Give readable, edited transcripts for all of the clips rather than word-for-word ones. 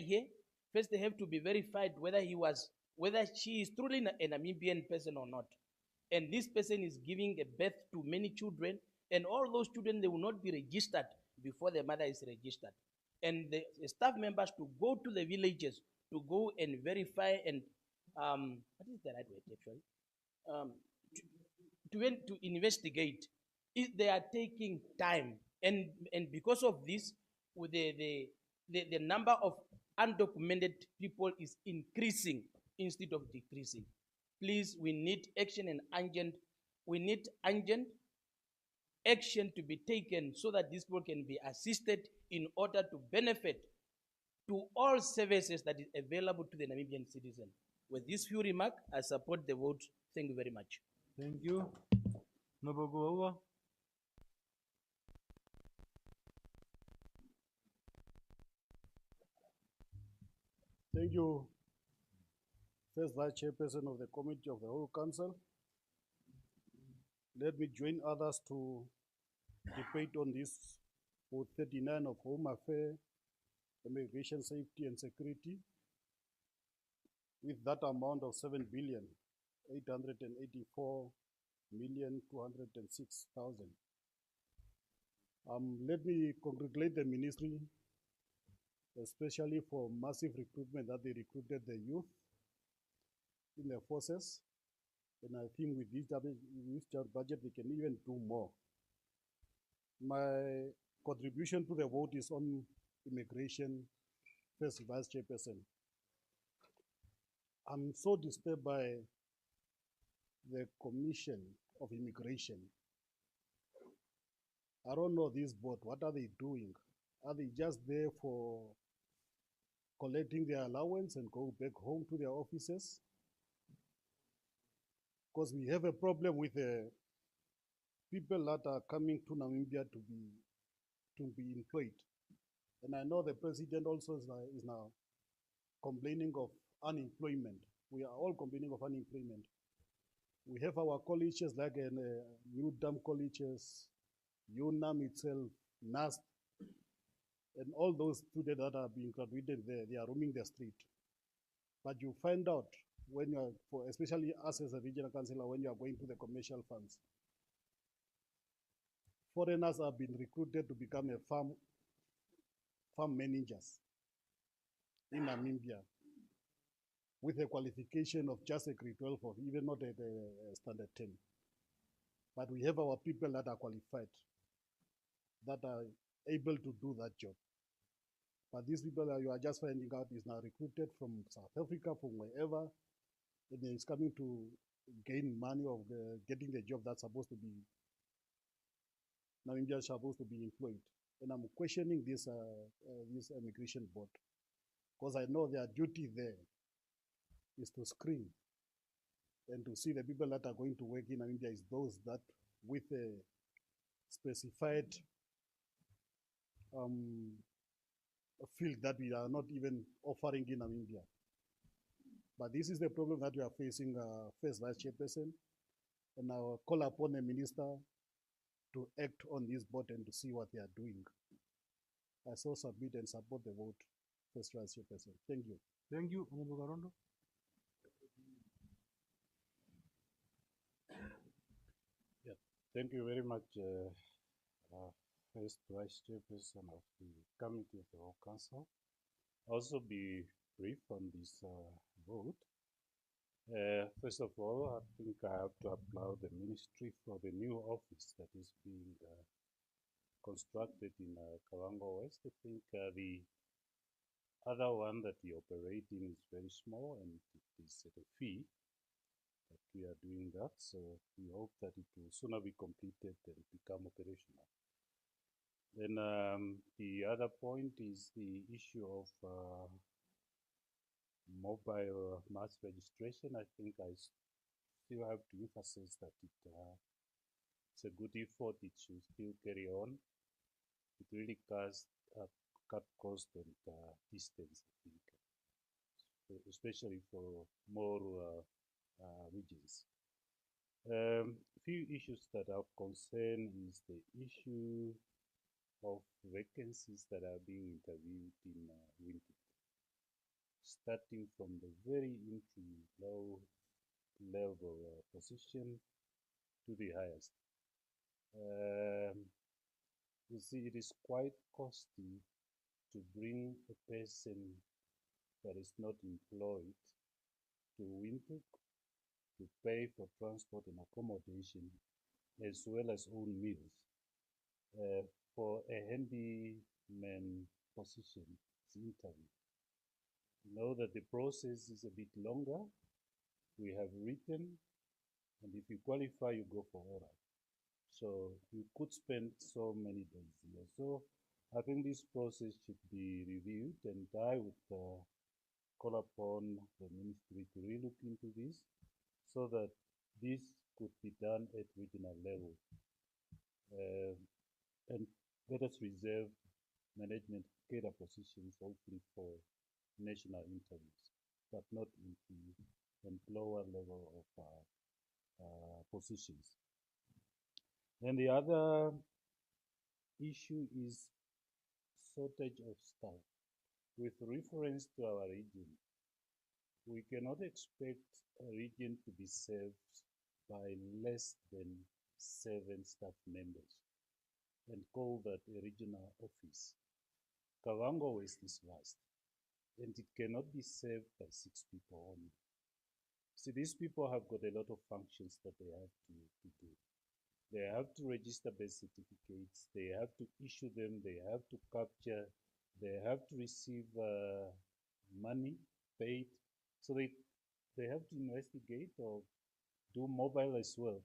here, first they have to be verified whether she is truly a Namibian person or not. And this person is giving a birth to many children, and all those children, they will not be registered before the mother is registered. And the staff members to go to the villages to go and verify and what is the right word actually? To investigate. They are taking time, and because of this, with the number of undocumented people is increasing instead of decreasing. Please, we need action and urgent. We need urgent action to be taken so that these people can be assisted in order to benefit to all services that is available to the Namibian citizen. With this few remarks, I support the vote. Thank you very much. Thank you. Nobogoa. Thank you, First Vice Chairperson of the Committee of the Whole Council. Let me join others to debate on this for 39 of Home Affairs, Immigration, Safety and Security, with that amount of 7,884,206,000. Let me congratulate the ministry, especially for massive recruitment that they recruited the youth in their forces. And I think with this budget, they can even do more. My contribution to the vote is on immigration, First Vice Chairperson. I'm so disturbed by the Commission of Immigration. I don't know this board, what are they doing? Are they just there for collecting their allowance and go back home to their offices? Because we have a problem with the people that are coming to Namibia to be employed. And I know the president also is now complaining of unemployment. We are all complaining of unemployment. We have our colleges like UDAM colleges, UNAM itself, NAST, and all those students that are being graduated there, they are roaming the street. But you find out when you are, especially us as a regional councillor, when you are going to the commercial farms, foreigners have been recruited to become a farm managers in Namibia with a qualification of just a grade 12 or even not a standard 10. But we have our people that are qualified, that are able to do that job. But these people that you are just finding out is now recruited from South Africa, from wherever, and it's coming to gain money of getting the job that's supposed to be, Namibia is supposed to be employed. And I'm questioning this immigration board, because I know their duty there is to screen and to see the people that are going to work in Namibia is those that with a specified field that we are not even offering in Namibia. But this is the problem that we are facing, First Vice Chairperson, and I'll call upon the minister to act on this board and to see what they are doing. I so submit and support the vote, First Vice Chairperson. Thank you. Thank you, Honorable Garondo. Yeah, thank you very much, First Vice Chairperson of the Committee of the Whole Council. Also be brief on this vote. First of all, I think I have to applaud the ministry for the new office that is being constructed in Kavango West. I think the other one that we operate in is very small and it is at a fee that we are doing that. So we hope that it will sooner be completed and become operational. Then the other point is the issue of mobile mass registration. I think I still have to emphasize that it's a good effort. It should still carry on. It really does cut cost and distance, I think, especially for more regions. A few issues that are of concern is the issue of vacancies that are being interviewed in Winter. starting from the very entry low level position to the highest. You see, it is quite costly to bring a person that is not employed to Windhoek to pay for transport and accommodation as well as own meals. For a handyman position, it's interview. Know that the process is a bit longer. We have written, and if you qualify, you go for oral. So you could spend so many days here. So I think this process should be reviewed, and I would call upon the ministry to relook into this so that this could be done at regional level. And let us reserve management cadre positions hopefully for national interviews, but not into lower level of positions. Then the other issue is shortage of staff. With reference to our region, we cannot expect a region to be served by less than 7 staff members and call that a regional office. Kavango West is vast, and it cannot be served by 6 people only. See, these people have got a lot of functions that they have to do. They have to register birth certificates, they have to issue them, they have to capture, they have to receive money paid. So they have to investigate or do mobile as well.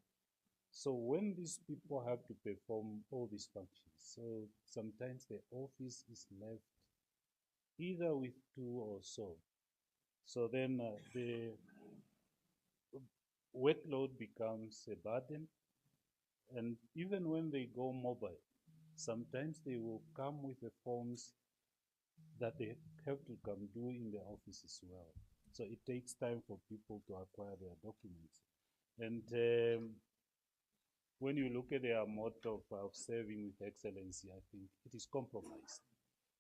So when these people have to perform all these functions, so sometimes the office is left either with 2 or so. So then the workload becomes a burden. And even when they go mobile, sometimes they will come with the forms that they have to come do in the office as well. So it takes time for people to acquire their documents. And when you look at their motto of serving with excellency, I think it is compromised.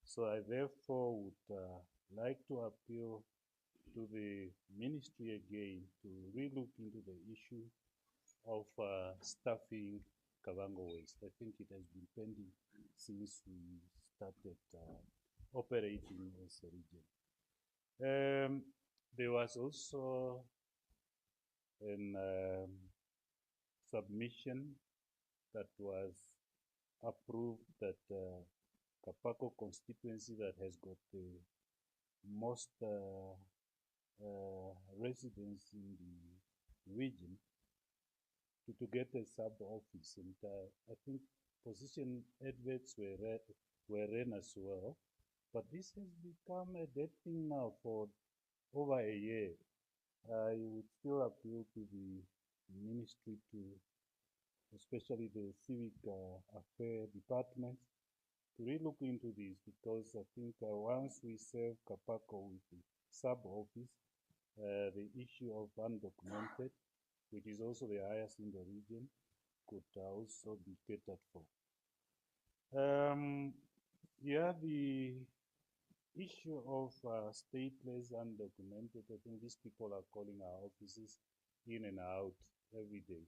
So I therefore would like to appeal to the ministry again to relook into the issue of staffing Kavango West. I think it has been pending since we started operating as a region. There was also an submission that was approved that Kapako constituency that has got the most residents in the region to get a sub-office, and I think position adverts were ran as well, but this has become a dead thing now for over a year. I would still appeal to the ministry to, especially the civic affair department, to relook into this, because I think once we serve Kapako with the sub-office, the issue of undocumented, which is also the highest in the region, could also be catered for. Yeah, the issue of stateless undocumented, I think these people are calling our offices in and out every day.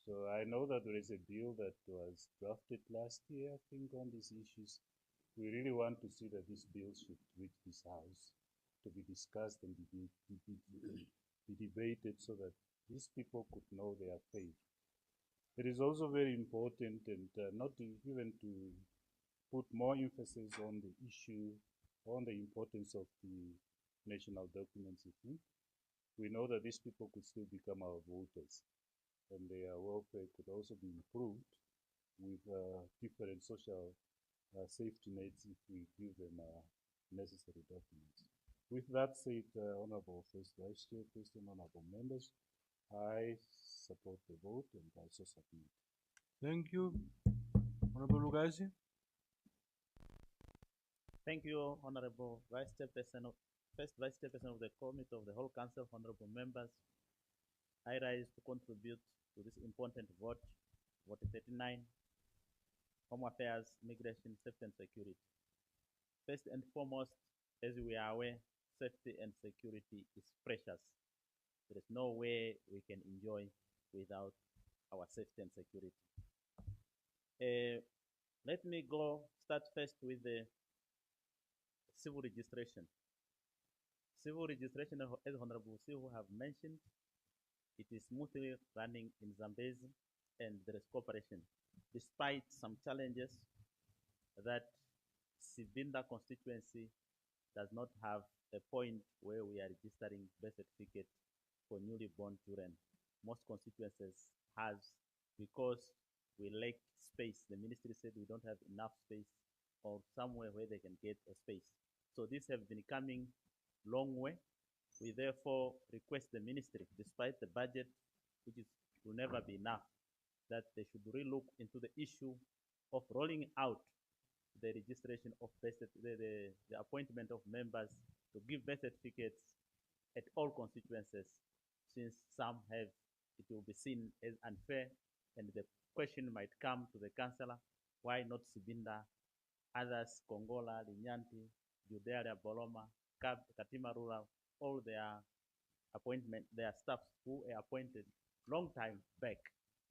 So I know that there is a bill that was drafted last year, I think, on these issues. We really want to see that this bill should reach this house to be discussed and be debated so that these people could know their fate. It is also very important, and not to, even to put more emphasis on the issue, on the importance of the national documents. We know that these people could still become our voters, and their welfare could also be improved with different social safety nets if we give them necessary documents. With that said, Honorable First Vice Chairperson, Honorable Members, I support the vote and I so submit. Thank you. Honorable Lugazi. Thank you, Honorable Vice Chairperson First Vice Chairperson of the Committee of the Whole Council, Honorable Members. I rise to contribute to this important vote, Vote 39, Home Affairs, Migration, Safety and Security. First and foremost, as we are aware, safety and security is precious. There is no way we can enjoy without our safety and security. Let me start first with the civil registration. Civil registration, as Honorable Sihu have mentioned, it is smoothly running in Zambezi, and there is cooperation, despite some challenges that Sibinda constituency does not have a point where we are registering birth certificate for newly born children. Most constituencies has, because we lack space. The ministry said we don't have enough space or somewhere where they can get a space. So this have been coming long way. We therefore request the ministry, despite the budget, which will never be enough, that they should relook into the issue of rolling out the registration of the appointment of members to give birth certificates at all constituencies, since some have, it will be seen as unfair, and the question might come to the councillor, why not Sibinda, others, Kongola, Linyanti, Judiciary, Boloma, Katima Rural, all their staffs who are appointed long time back.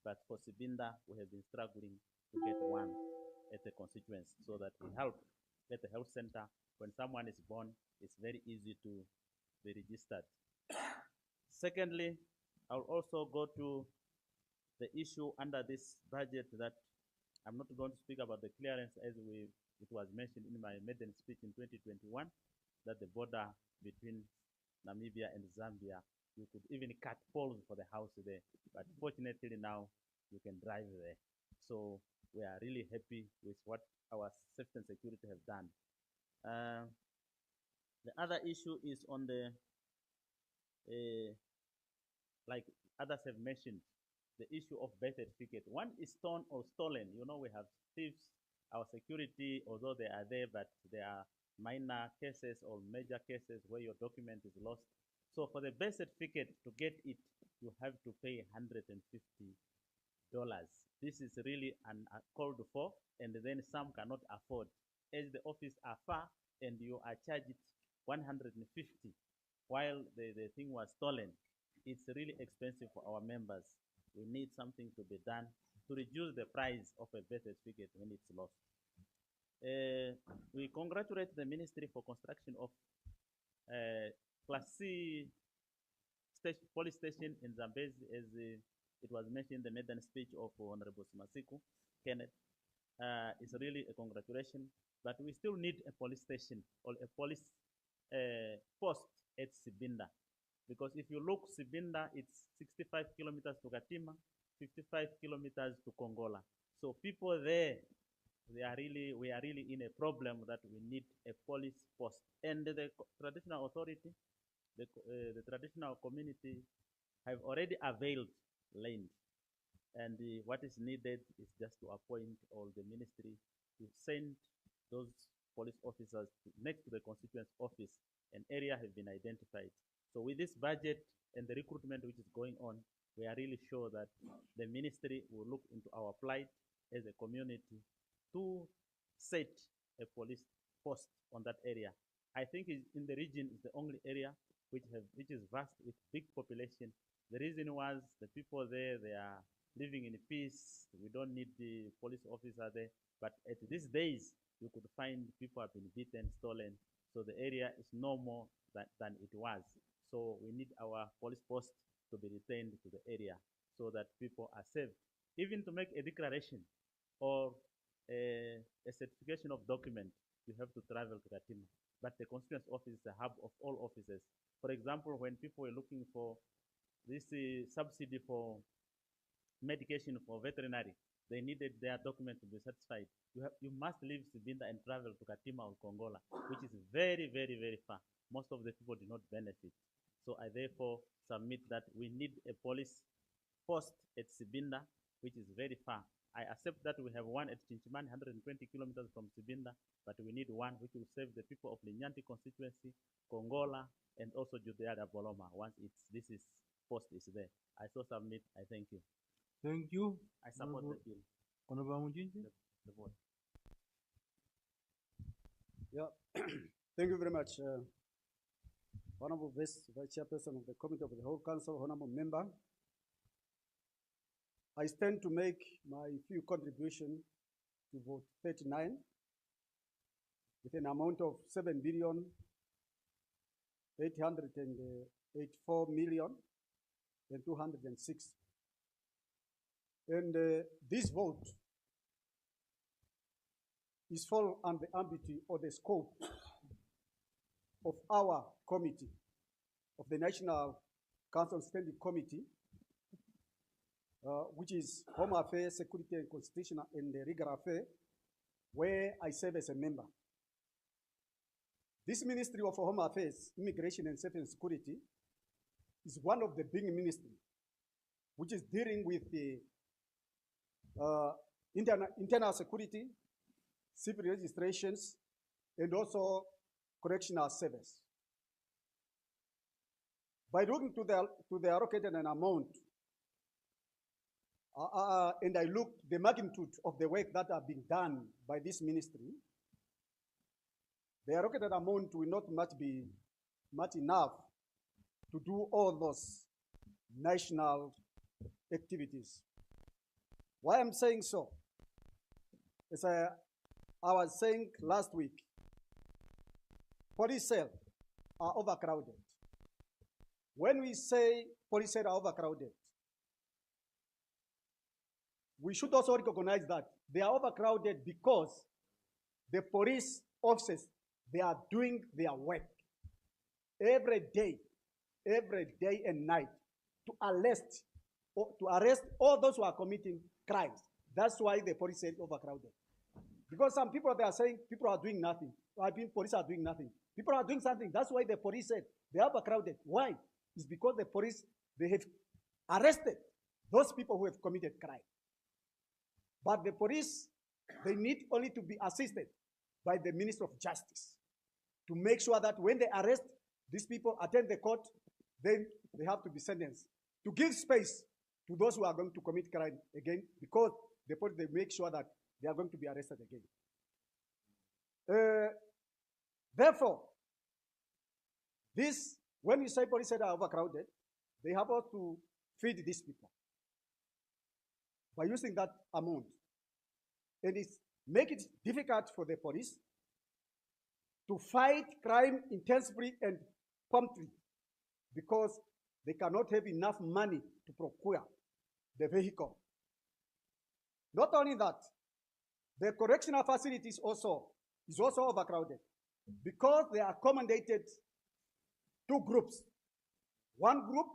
But for Sibinda, we have been struggling to get one at the constituency, so that we help at the health center. When someone is born, it's very easy to be registered. Secondly, I'll also go to the issue under this budget that I'm not going to speak about the clearance, as it was mentioned in my maiden speech in 2021, that the border between Namibia and Zambia, you could even cut poles for the house there. But fortunately now, you can drive there. So we are really happy with what our safety and security have done. The other issue is on the, like others have mentioned, the issue of birth certificate. One is torn or stolen. You know, we have thieves. Our security, although they are there, but there are minor cases or major cases where your document is lost. So for the birth certificate, to get it, you have to pay $150. This is really uncalled for, and then some cannot afford. As the office are far, and you are charged $150 while the thing was stolen, it's really expensive for our members. We need something to be done to reduce the price of a birth certificate when it's lost. We congratulate the Ministry for construction of Class C police station in Zambezi, as it was mentioned in the maiden speech of Honorable Simasiku Kenneth. It's really a congratulation, but we still need a police station or a police post at Sibinda. Because if you look, Sibinda, it's 65 kilometers to Katima, 55 kilometers to Kongola. So people there, we are really in a problem that we need a police post. And the traditional authority, the traditional community have already availed land. And what is needed is just to appoint all the ministry to send those police officers next to the constituent office. An area has been identified. So with this budget and the recruitment which is going on, we are really sure that the ministry will look into our plight as a community to set a police post on that area. I think in the region is the only area which is vast with big population. The reason was the people there, they are living in peace. We don't need the police officer there. But at these days, you could find people have been beaten, stolen. So the area is no more than it was. So we need our police post to be retained to the area so that people are safe. Even to make a declaration or a certification of document, you have to travel to Katima. But the constituent office is the hub of all offices. For example, when people are looking for this subsidy for medication for veterinary, they needed their document to be satisfied. You must leave Sibinda and travel to Katima or Kongola, which is very, very, very far. Most of the people do not benefit. So I therefore submit that we need a police post at Sibinda, which is very far. I accept that we have one at Chinchimani, 120 kilometers from Sibinda, but we need one which will save the people of Linyanti constituency, Kongola, and also Judiciary Boloma once this post is there. I so submit. I thank you. Thank you. I support the bill. Honorable Mujinji. The vote. Yeah, thank you very much. Honorable Vice Chairperson of the Committee of the Whole Council, Honorable Member, I stand to make my few contribution to vote 39 with an amount of 7,884,206. And this vote is fall under the ambit or the scope of our committee, of the National Council Standing Committee, which is Home Affairs, Security and Constitutional and Legal Affairs, where I serve as a member. This Ministry of Home Affairs, Immigration and Safety and Security is one of the big ministries which is dealing with the internal security, civil registrations, and also correctional service. By looking to the allocated amount, and I looked the magnitude of the work that are being done by this ministry, the allocated amount will not be much enough to do all those national activities. Why I'm saying so? As I was saying last week, police cells are overcrowded. When we say police cells are overcrowded, we should also recognize that they are overcrowded because the police officers, they are doing their work every day and night to arrest all those who are committing crimes. That's why the police is overcrowded. Because some people, they are saying people are doing nothing. I mean, police are doing nothing. People are doing something. That's why the police said they are overcrowded. Why? It's because the police, they have arrested those people who have committed crime. But the police, they need only to be assisted by the Minister of Justice to make sure that when they arrest these people, attend the court, then they have to be sentenced. To give space to those who are going to commit crime again, because the police, they make sure that they are going to be arrested again. Therefore, this, when you say police are overcrowded, they have to feed these people by using that amount. And it's make it difficult for the police to fight crime intensively and promptly because they cannot have enough money to procure the vehicle. Not only that, the correctional facilities is also overcrowded because they are accommodated two groups. One group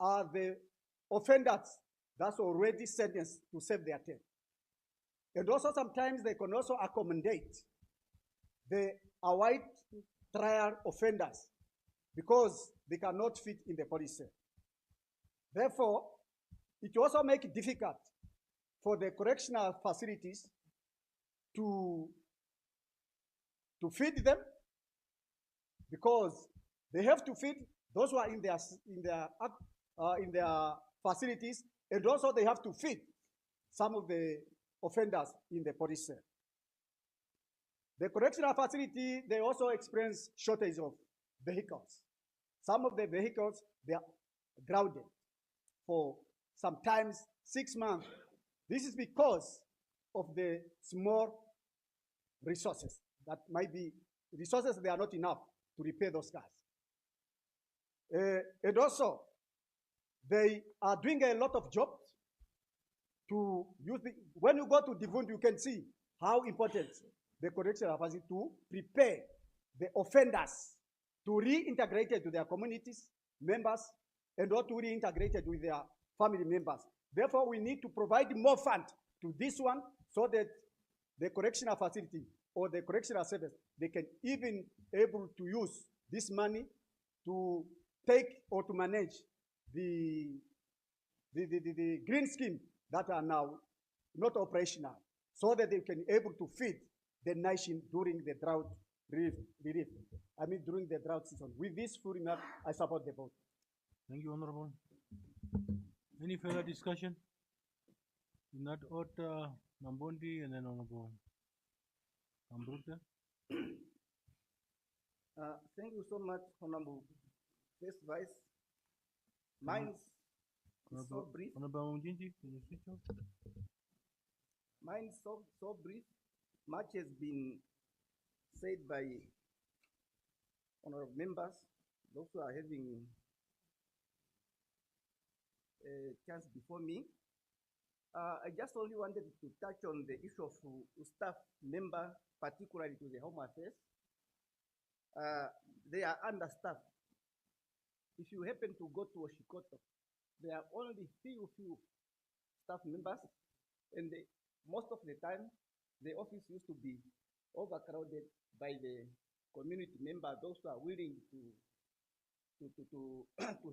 are the offenders that's already sentenced to serve their term. And also sometimes they can also accommodate the await trial offenders because they cannot fit in the police cell. Therefore, it also makes it difficult for the correctional facilities to feed them because they have to feed those who are in their facilities, and also they have to feed some of the offenders in the police cell. The correctional facility, they also experience shortage of vehicles. Some of the vehicles, they are grounded for sometimes 6 months. This is because of the small resources that might be resources, they are not enough to repair those cars. And also, they are doing a lot of jobs to use when you go to Divund, you can see how important the correctional facility to prepare the offenders to reintegrate to their communities, members, and or to reintegrate with their family members. Therefore, we need to provide more funds to this one so that the correctional facility or the correctional service, they can even able to use this money to take or to manage the green scheme that are now not operational, so that they can able to feed the nation during the drought relief. I mean, during the drought season. With this full remark, I support the vote. Thank you, Honorable. Any further discussion? In that order, Nambondi and then Honorable Ambrute. Thank you so much, Honorable First Vice. Mine's is so brief. Honorable Mjinji, can you switch off? Mine's so brief. Much has been said by honorable members, those who are having a chance before me. I just only wanted to touch on the issue of staff member, particularly to the Home Affairs. They are understaffed. If you happen to go to Oshikoto, there are only few staff members, and most of the time, the office used to be overcrowded by the community members, those who are willing to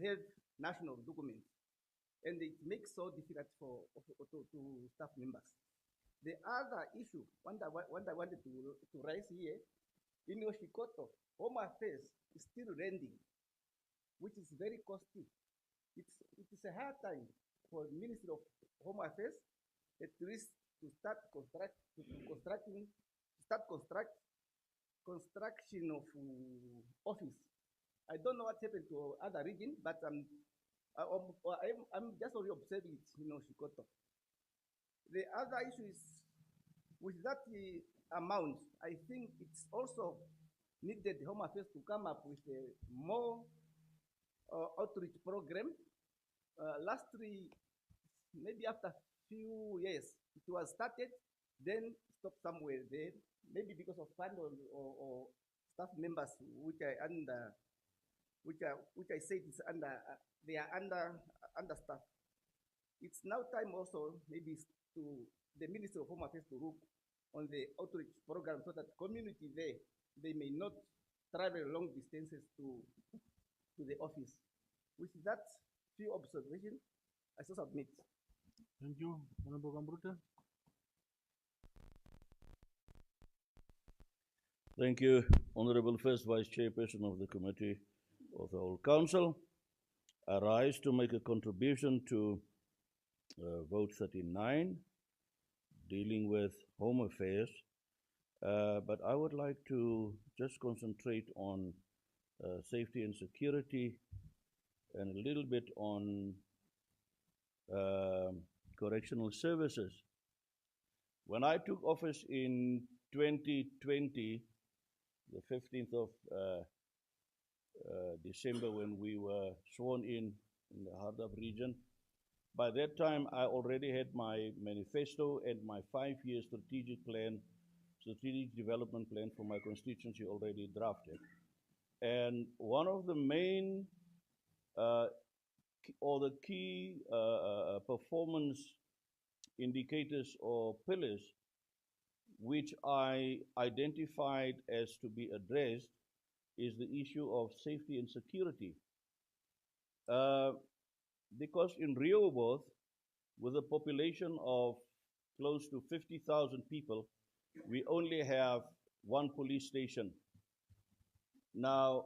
have national documents. And it makes so difficult to staff members. The other issue, one I wanted to raise here, in Oshikoto, Home Affairs is still renting, which is very costly. It is a hard time for the Ministry of Home Affairs at least to start construction of office. I don't know what happened to other region, but I'm just only observing it, Shikoto. The other issue is with that amount, I think it's also needed the Home Affairs to come up with a more outreach program. Lastly, maybe after few years, it was started, then stopped somewhere there, maybe because of fund or staff members which I said is they are understaffed. It's now time also maybe to the Ministry of Home Affairs to look on the outreach program so that community there, they may not travel long distances to the office. With that few observations, I shall submit. Thank you, Honorable Gambruta. Thank you, Honorable First Vice Chairperson of the Committee of the Whole Council. I rise to make a contribution to vote 39, dealing with Home Affairs, but I would like to just concentrate on safety and security and a little bit on correctional services. When I took office in 2020, the 15th of December, when we were sworn in the Hardap region, by that time I already had my manifesto and my 5-year strategic development plan for my constituency already drafted. And one of the main or the key performance indicators or pillars which I identified as to be addressed is the issue of safety and security. Because in Rehoboth, with a population of close to 50,000 people, we only have one police station. Now,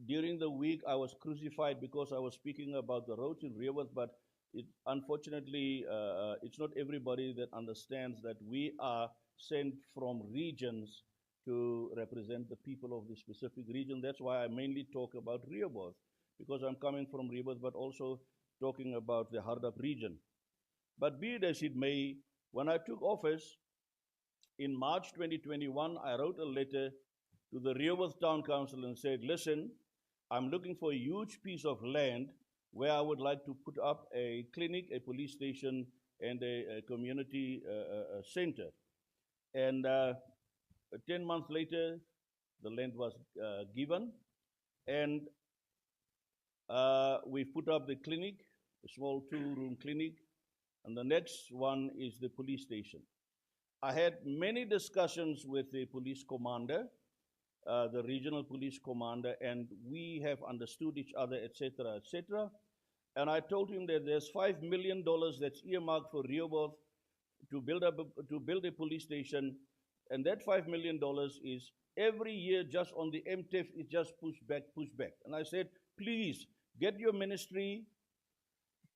during the week, I was crucified because I was speaking about the roads in Rehoboth, but unfortunately, it's not everybody that understands that we are sent from regions to represent the people of the specific region. That's why I mainly talk about Rehoboth, because I'm coming from Rehoboth, but also talking about the Hardap region. But be it as it may, when I took office in March 2021, I wrote a letter to the Rehoboth Town Council and said, listen, I'm looking for a huge piece of land where I would like to put up a clinic, a police station, and a community center. And 10 months later, the land was given, and we put up the clinic, a small 2-room clinic, and the next one is the police station. I had many discussions with the police commander, the regional police commander, and we have understood each other, etc., etc. And I told him that there's $5 million that's earmarked for Rehoboth to build a police station, and that $5 million is every year just on the MTF, it just push back. And I said, please get your ministry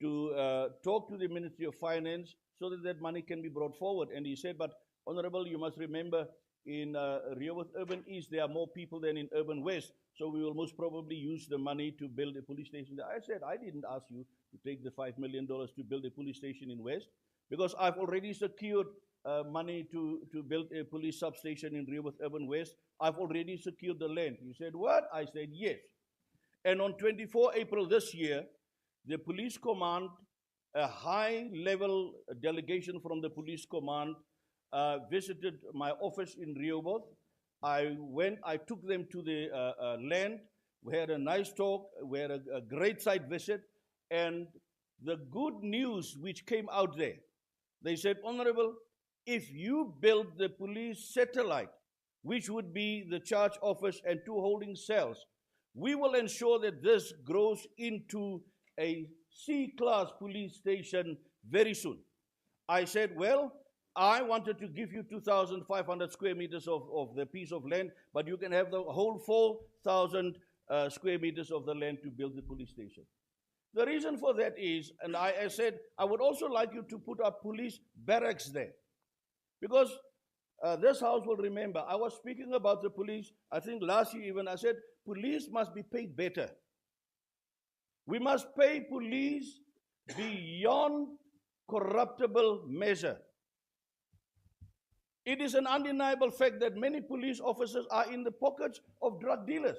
to talk to the Ministry of Finance so that that money can be brought forward. And he said, but Honorable, you must remember, in Rehoboth Urban East, there are more people than in Urban West, so we will most probably use the money to build a police station there. I said, I didn't ask you to take the $5 million to build a police station in West, because I've already secured money to build a police substation in Rehoboth Urban West. I've already secured the land. You said, what? I said, yes. And on 24 April this year, the police command, a high-level delegation from the police command, visited my office in Rehoboth. I took them to the land. We had a nice talk. We had a great site visit. And the good news which came out there, they said, Honorable, if you build the police satellite, which would be the charge office and 2 holding cells, we will ensure that this grows into a C-class police station very soon. I said, well, I wanted to give you 2,500 square meters of the piece of land, but you can have the whole 4,000 square meters of the land to build the police station. The reason for that is, and I said, I would also like you to put up police barracks there. Because this house will remember, I was speaking about the police, I think last year even, I said, police must be paid better. We must pay police beyond corruptible measure. It is an undeniable fact that many police officers are in the pockets of drug dealers.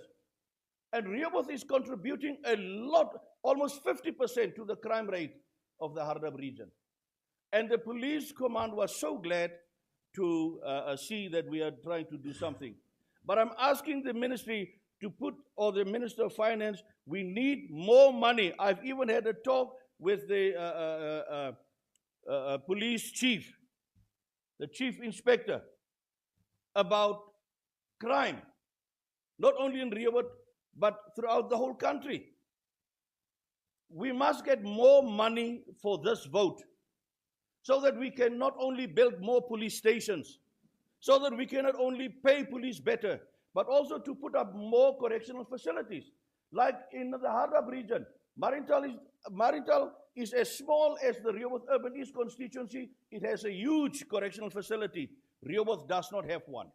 And Rehoboth is contributing a lot, almost 50% to the crime rate of the Hardap region. And the police command was so glad to see that we are trying to do something. But I'm asking the ministry to put, or the Minister of Finance, we need more money. I've even had a talk with the police chief, the chief inspector, about crime, not only in Rehoboth, but throughout the whole country. We must get more money for this vote, so that we can not only build more police stations, so that we can not only pay police better, but also to put up more correctional facilities. Like in the Hardap region, Marintal is as small as the Rehoboth Urban East constituency. It has a huge correctional facility. Rehoboth does not have one.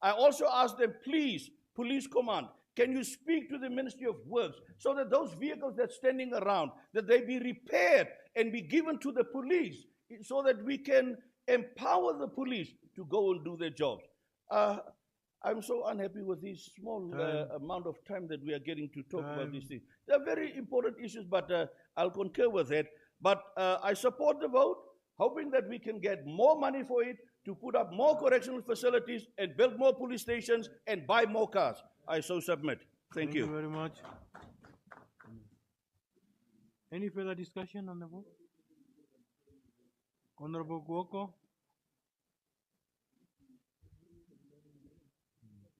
I also asked them, please, police command, can you speak to the Ministry of Works so that those vehicles that's standing around, that they be repaired and be given to the police so that we can empower the police to go and do their jobs. I'm so unhappy with this small amount of time that we are getting to talk about these things. They're very important issues, but I'll concur with that. But I support the vote, hoping that we can get more money for it, to put up more correctional facilities and build more police stations and buy more cars. I so submit. Thank you. Thank you very much. Any further discussion on the vote? Honorable Guoko.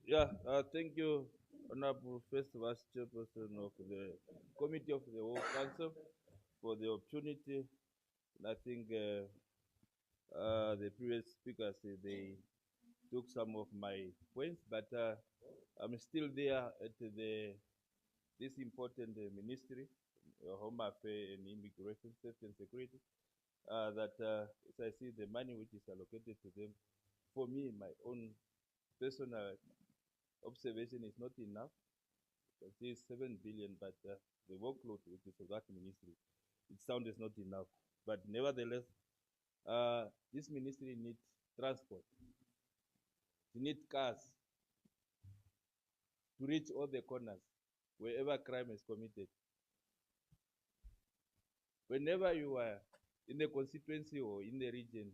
Yeah, thank you, Honorable First Vice Chairperson of the Committee of the Whole Council, for the opportunity. And I think the previous speakers, they took some of my points, but I'm still there at this important ministry, Home Affairs and Immigration, Safety and Security, that as I see the money which is allocated to them, for me, my own personal observation is not enough. It is 7 billion, but the workload which is of that ministry, it sounds not enough. But nevertheless, this ministry needs transport. It needs cars to reach all the corners wherever crime is committed. Whenever you are in the constituency or in the region,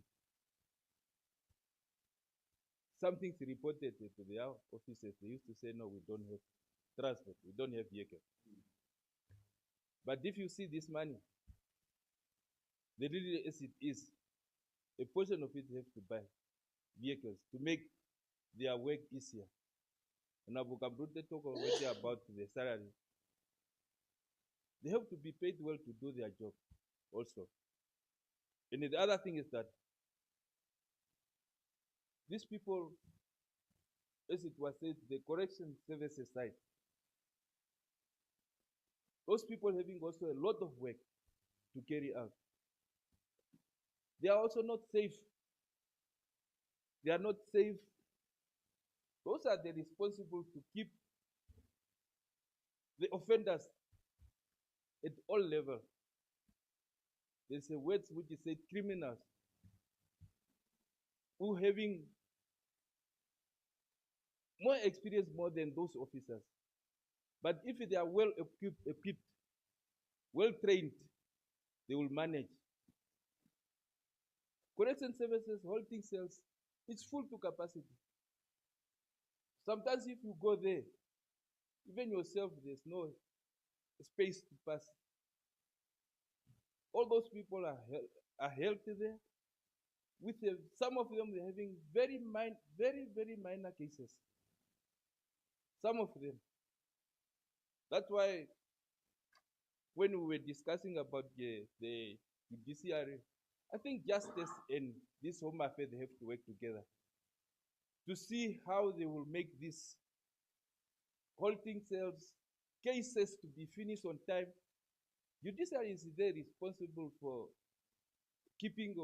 something's reported to their officers. They used to say, no, we don't have transport, we don't have vehicles. But if you see this money, the really as it is, a portion of it has to buy vehicles to make their work easier. And Abu Kambrute talk already about the salary. They have to be paid well to do their job also. And the other thing is that these people, as it was said, the correction services side, those people having also a lot of work to carry out. They are also not safe. They are not safe Those are the responsible to keep the offenders at all levels. There's a word which is said criminals who having more experience more than those officers. But if they are well equipped, well trained, they will manage. Correction services, holding cells, it's full to capacity. Sometimes if you go there, even yourself, there's no space to pass. All those people are healthy there. With some of them, they're having very minor cases. Some of them. That's why when we were discussing about the judiciary, I think justice and this Home Affairs, they have to work together to see how they will make these holding cells, cases to be finished on time. Judiciary is there responsible for keeping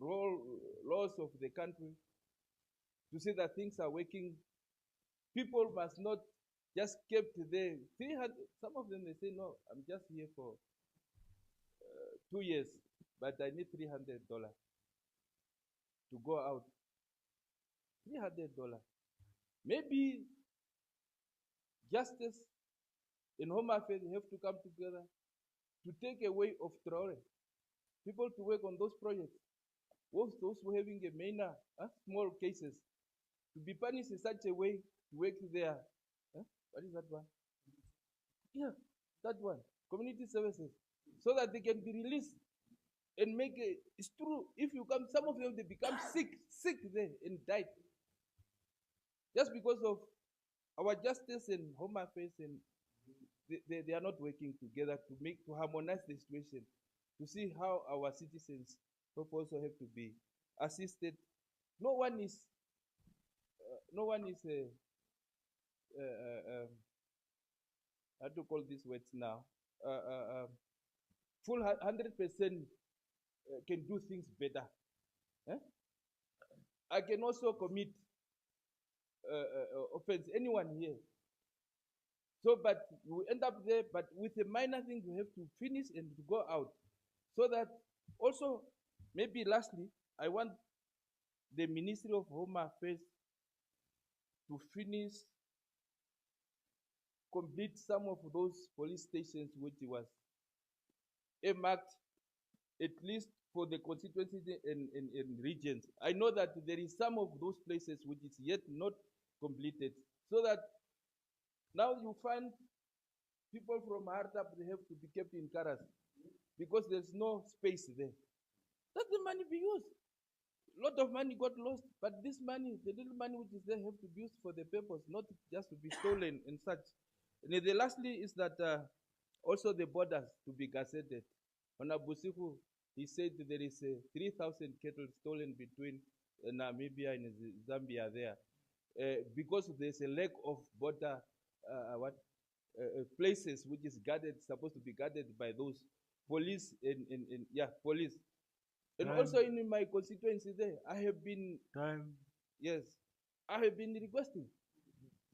laws of the country, to see that things are working. People must not just kept there. 300, some of them, they say, no, I'm just here for 2 years, but I need $300 to go out. $300. Maybe justice and Home Affairs have to come together to take away of Traore. People to work on those projects. Those who are having a minor, small cases, to be punished in such a way to work there. What is that one? Yeah, that one. Community services. So that they can be released and make it. It's true. If you come, some of them, they become sick there and died. Just because of our justice and Home Affairs, and they are not working together to harmonize the situation, to see how our citizens also have to be assisted. No one is how to call these words now, full 100% can do things better. I can also commit offense, anyone here. So, but we end up there, but with a minor thing, we have to finish and to go out. So that also, maybe lastly, I want the Ministry of Home Affairs to complete some of those police stations which was earmarked, at least for the constituencies and regions. I know that there is some of those places which is yet not completed, so that now you find people from Hardap, they have to be kept in Karas because there's no space there. Let the money be used. A lot of money got lost, but this money, the little money which is there, have to be used for the purpose, not just to be stolen and such. And the lastly is that also the borders to be gazetted. On Abusiku, he said there is 3,000 cattle stolen between Namibia and Zambia there, because there's a lack of border places which is guarded, supposed to be guarded by those police police. And also in my constituency there, I have been yes, I have been requesting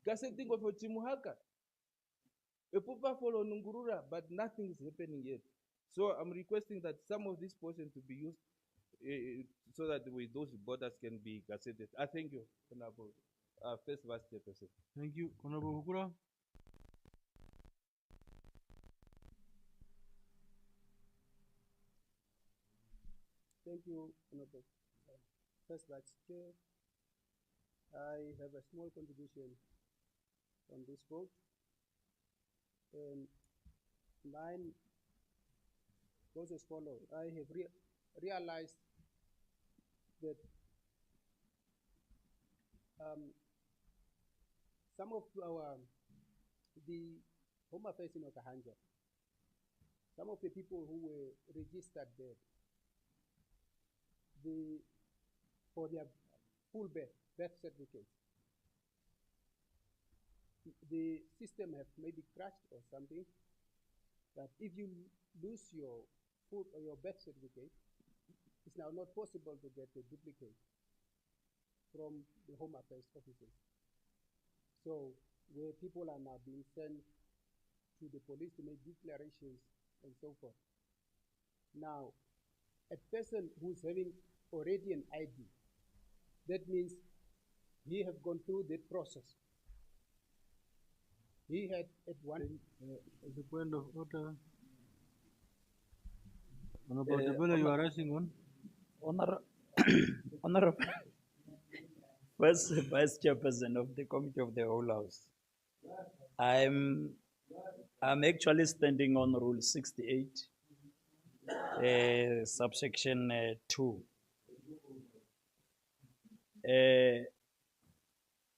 gazetting of Chimuhaka, a Pupa follow Nungurura, but nothing is happening yet. So I'm requesting that some of this portion to be used so that those borders can be gazetted. I thank you, Honorable First Vice Chairperson. Thank you, Honorable Hukura. Thank you, Honorable First Vice Chair. I have a small contribution on this vote. Mine goes as follows. I have realized that some of the Home Affairs in Okahanja, some of the people who were registered there, for their full birth certificates, the system have maybe crashed or something, that if you lose your birth certificate, it's now not possible to get a duplicate from the Home Affairs offices. So where people are now being sent to the police to make declarations and so forth. Now, a person who's having already an ID, that means he have gone through that process. He had at one. The point of order. Honorable Debele, you are raising one. Honorable First Vice Chairperson of the Committee of the Whole House, I'm actually standing on Rule 68, subsection 2.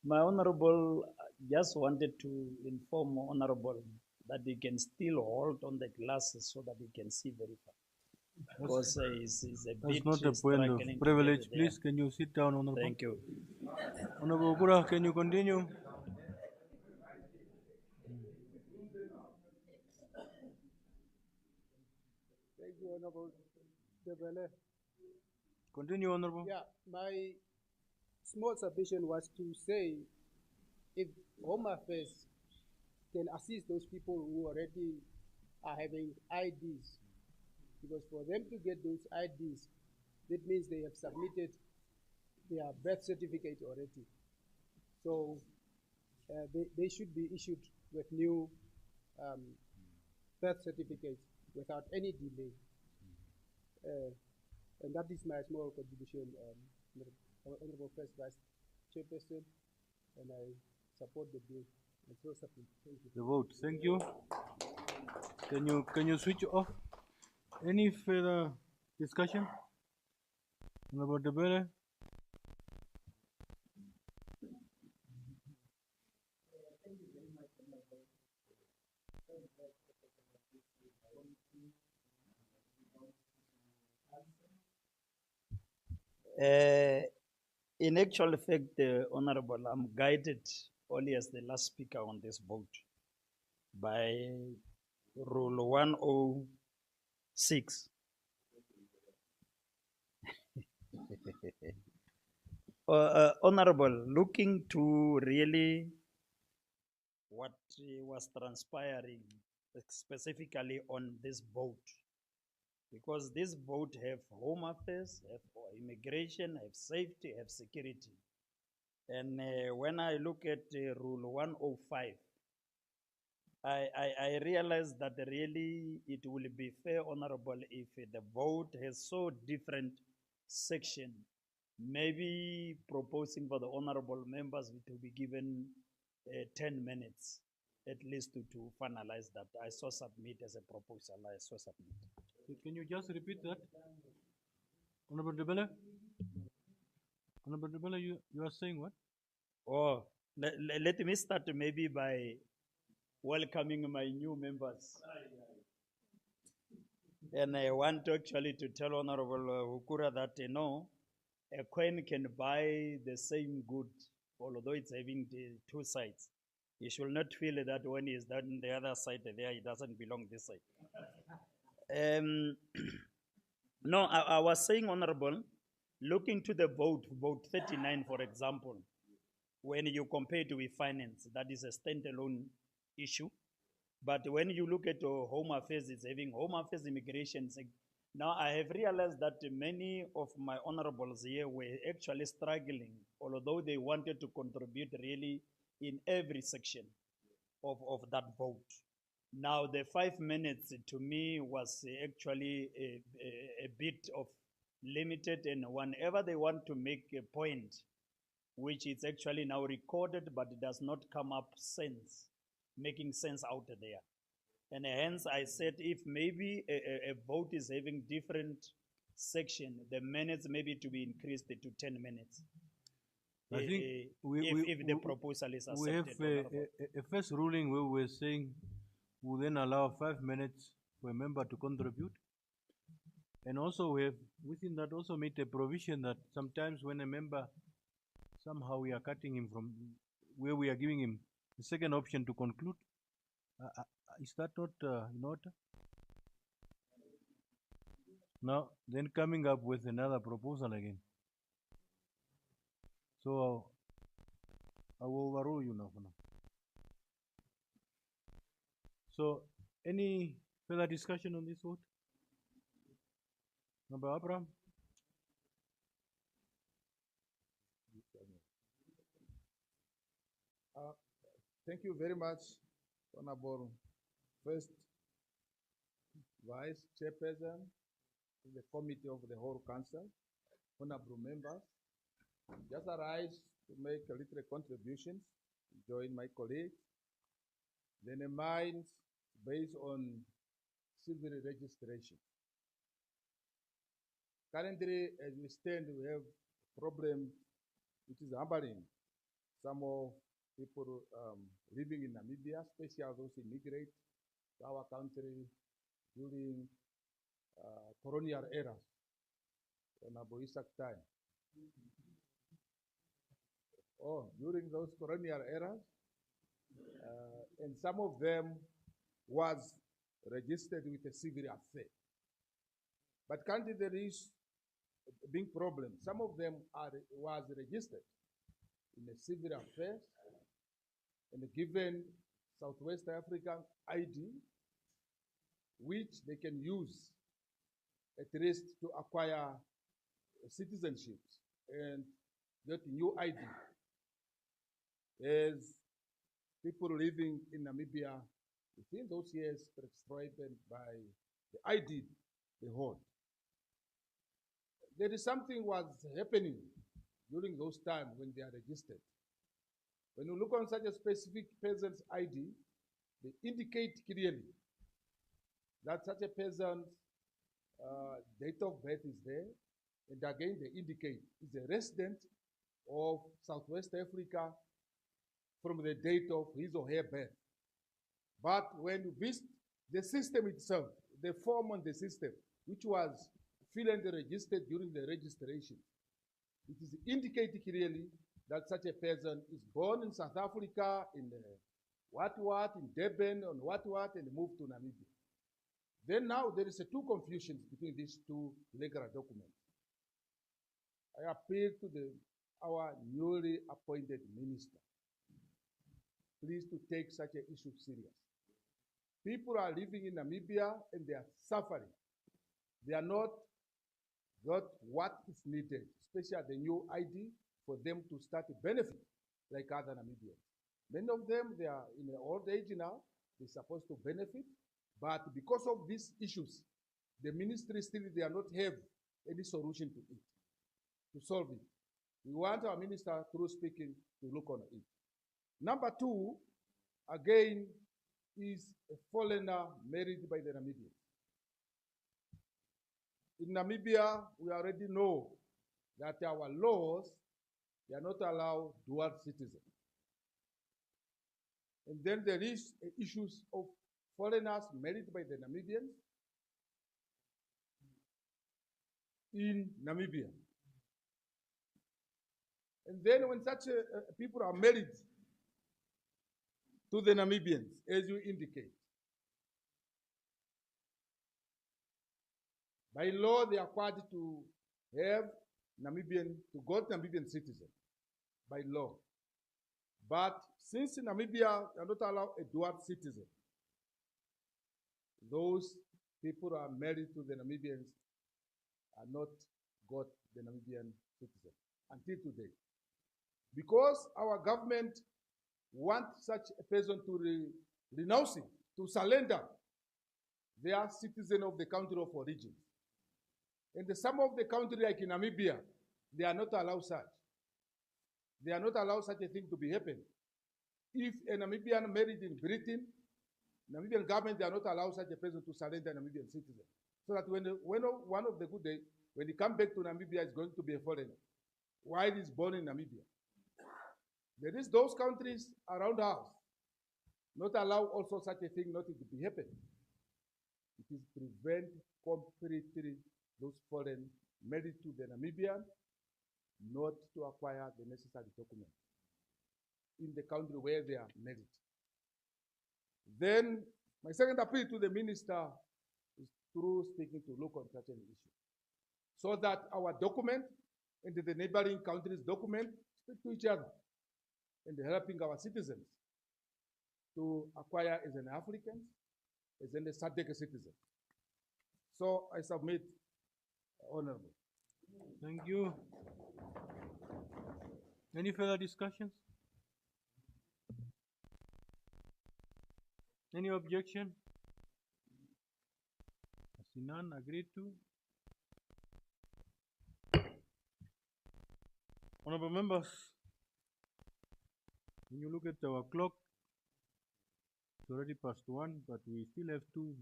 My Honorable just wanted to inform Honorable that he can still hold on the glasses so that he can see very far. Because he's a bit That's not a point of privilege. Please, can you sit down, Honorable? Thank you. Honorable Okura, can you continue? Thank you, Honorable Debele. Continue, Honorable. Yeah, my small submission was to say if Home Affairs can assist those people who already are having IDs, because for them to get those IDs, that means they have submitted their birth certificate already. So they should be issued with new birth certificates without any delay. And that is my small contribution, Honorable First Vice Chairperson, and I support the bill. And so support. Thank you. The vote. Thank you. Can you switch off? Any further discussion? Honorable Debele? In actual fact, Honorable, I'm guided only as the last speaker on this vote by Rule 106. Honorable, looking to really what was transpiring specifically on this vote, because this vote have Home Affairs, have immigration, have safety, have security. And when I look at Rule 105, I realize that really it will be fair, Honorable, if the vote has so different section, maybe proposing for the Honorable members to be given 10 minutes at least to finalize that. I so submit as a proposal, I so submit. Can you just repeat that? Honorable Debele? Honorable Debele, you are saying what? Oh, let me start maybe by welcoming my new members. And I want actually to tell Honorable Hukura that, you know, a coin can buy the same good, although it's having the two sides. You should not feel that when he's done the other side there, it doesn't belong this side. No, I was saying, Honorable, looking to the vote 39, for example, when you compare it with finance, that is a standalone issue. But when you look at Home Affairs, it's having Home Affairs, immigration. Now I have realized that many of my honorables here were actually struggling, although they wanted to contribute really in every section of that vote. Now the 5 minutes to me was actually a bit of limited, and whenever they want to make a point, which is actually now recorded, but it does not come up making sense out there. And hence I said if maybe a vote is having different section, the minutes maybe to be increased to 10 minutes. I think if the proposal is accepted. We have a first ruling where we're saying we'll then allow 5 minutes for a member to contribute. And also we have within that also made a provision that sometimes when a member, somehow we are cutting him from where we are giving him the second option to conclude. Is that not in order? Now, then coming up with another proposal again. So, I will overrule you now for now. So, any further discussion on this vote? Number Abraham? Thank you very much, Honorable First Vice Chairperson of the Committee of the Whole Council, Honorable members. Just arise to make a little contributions, join my colleagues. Then a mind based on civil registration. Currently, as we stand, we have a problem which is hampering some of people living in Namibia, especially those immigrate to our country during colonial eras, in Abu Isak time. During those colonial eras, and some of them was registered with a civil affair. But currently there is a big problem. Some of them was registered in a civil affairs and given Southwest African ID, which they can use at least to acquire citizenship and get new ID. As people living in Namibia within those years prescribed by the ID they hold. There is something was happening during those times when they are registered. When you look on such a specific person's ID, they indicate clearly that such a person's date of birth is there, and again they indicate is a resident of Southwest Africa from the date of his or her birth. But when you visit the system itself, the form on the system, which was filled and registered during the registration, it is indicated clearly that such a person is born in South Africa, in in Durban, on and moved to Namibia. Then now there is two confusions between these two legal documents. I appeal to our newly appointed minister, please to take such an issue serious. People are living in Namibia and they are suffering. They are not got what is needed, especially the new ID, for them to start to benefit like other Namibians. Many of them, they are in the old age now, they're supposed to benefit, but because of these issues, the ministry still, they are not have any solution to it, to solve it. We want our minister, through speaking, to look on it. Number two, again, is a foreigner married by the Namibians. In Namibia, we already know that our laws, they are not allowed dual citizens. And then there is issues of foreigners married by the Namibians in Namibia. And then when such people are married to the Namibians, as you indicate, by law, they are required to have to got Namibian citizen, by law. But since in Namibia, they are not allowed a dual citizen, those people who are married to the Namibians are not got the Namibian citizen until today. Because our government wants such a person to renounce it, to surrender, they are citizens of the country of origin. And some of the country, like in Namibia, they are not allowed such. They are not allowed such a thing to be happen. If a Namibian married in Britain, Namibian government, they are not allowed such a person to surrender a Namibian citizen. So that when one of the good days, when he come back to Namibia, he's going to be a foreigner, while he's born in Namibia. There is those countries around us not allow also such a thing not to be happen. It is prevent completely those foreign married to the Namibian not to acquire the necessary documents in the country where they are married. Then my second appeal to the minister is through speaking to look on such an issue, so that our document and the neighboring countries' document speak to each other. and helping our citizens to acquire as an African, as an SADC citizen. So I submit, Honorable. Thank you. Any further discussions? Any objection? I see none. Agreed to. Honorable members, when you look at our clock, it's already past 1, but we still have 2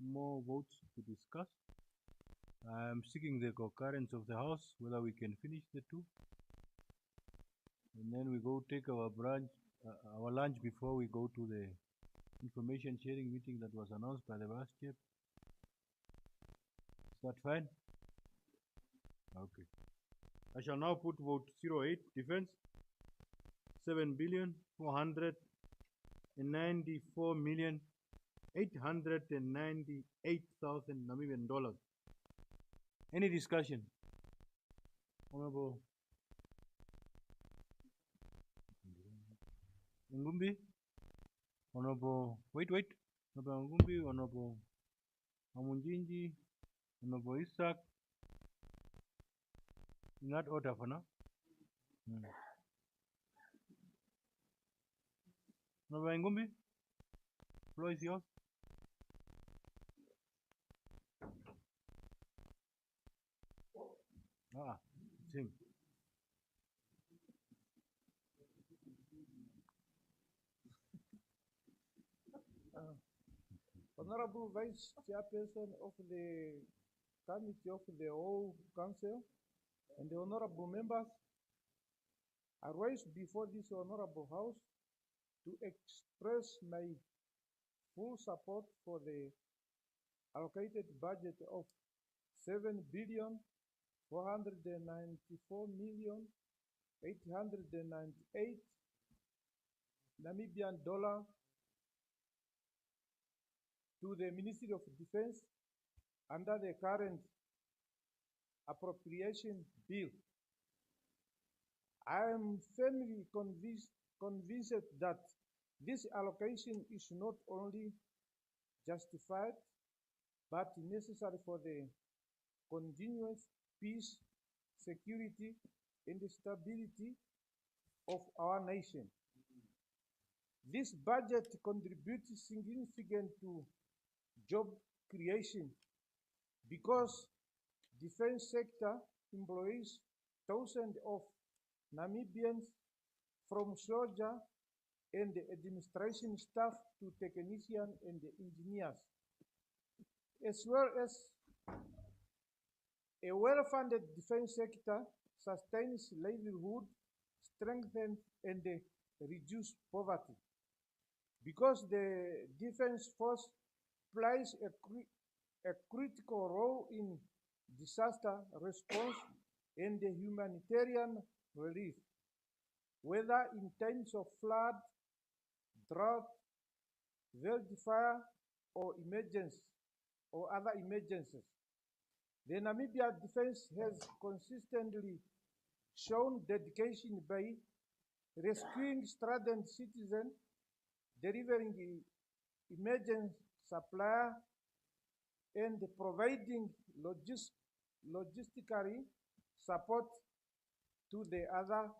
more votes to discuss. I am seeking the concurrence of the House whether we can finish the 2. And then we go take our lunch before we go to the information sharing meeting that was announced by the Vice Chair. Is that fine? Okay. I shall now put vote 08, Defense, 7,494,898,000 Namibian dollars. Any discussion? Honorable Ngumbi? Honorable, wait. Honorable Ngumbi, Honorable Amunjinji, Honorable Isaac. In that order for now. Honorable Ngumbi, floor is yours. It's him. Honorable Vice Chairperson of the Committee of the Whole Council and the honorable members, I rise before this honorable House to express my full support for the allocated budget of 7,494,898 Namibian dollar to the Ministry of Defense under the current Appropriation Bill. I am firmly convinced that this allocation is not only justified, but necessary for the continuous peace, security, and stability of our nation. This budget contributes significantly to job creation because defense sector employs thousands of Namibians, from soldier and administration staff to technicians and engineers, as well as a well-funded defense sector sustains livelihood, strengthens and reduces poverty. Because the defense force plays a critical role in disaster response and the humanitarian relief, whether in times of flood, drought, wildfire, or other emergencies. The Namibia defense has consistently shown dedication by rescuing stranded citizens, delivering emergency supply, and providing logistically support to the other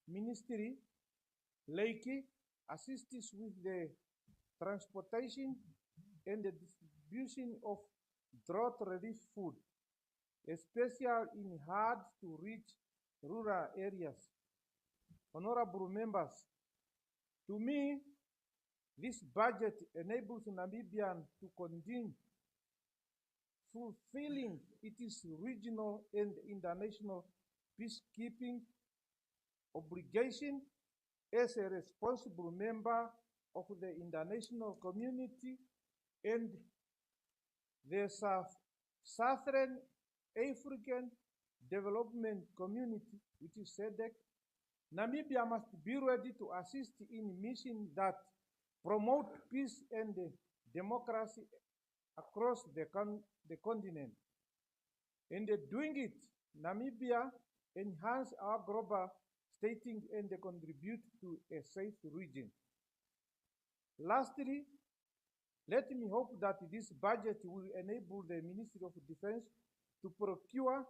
ministry, like assists with the transportation and the distribution of drought relief food, especially in hard-to-reach rural areas. Honorable members, to me, this budget enables Namibia to continue fulfilling its regional and international peacekeeping obligation as a responsible member of the international community and the Southern African Development Community, which is SADC. Namibia must be ready to assist in missions that promote peace and democracy across the continent. In doing it, Namibia enhance our global devastating and contribute to a safe region. Lastly, let me hope that this budget will enable the Ministry of Defense to procure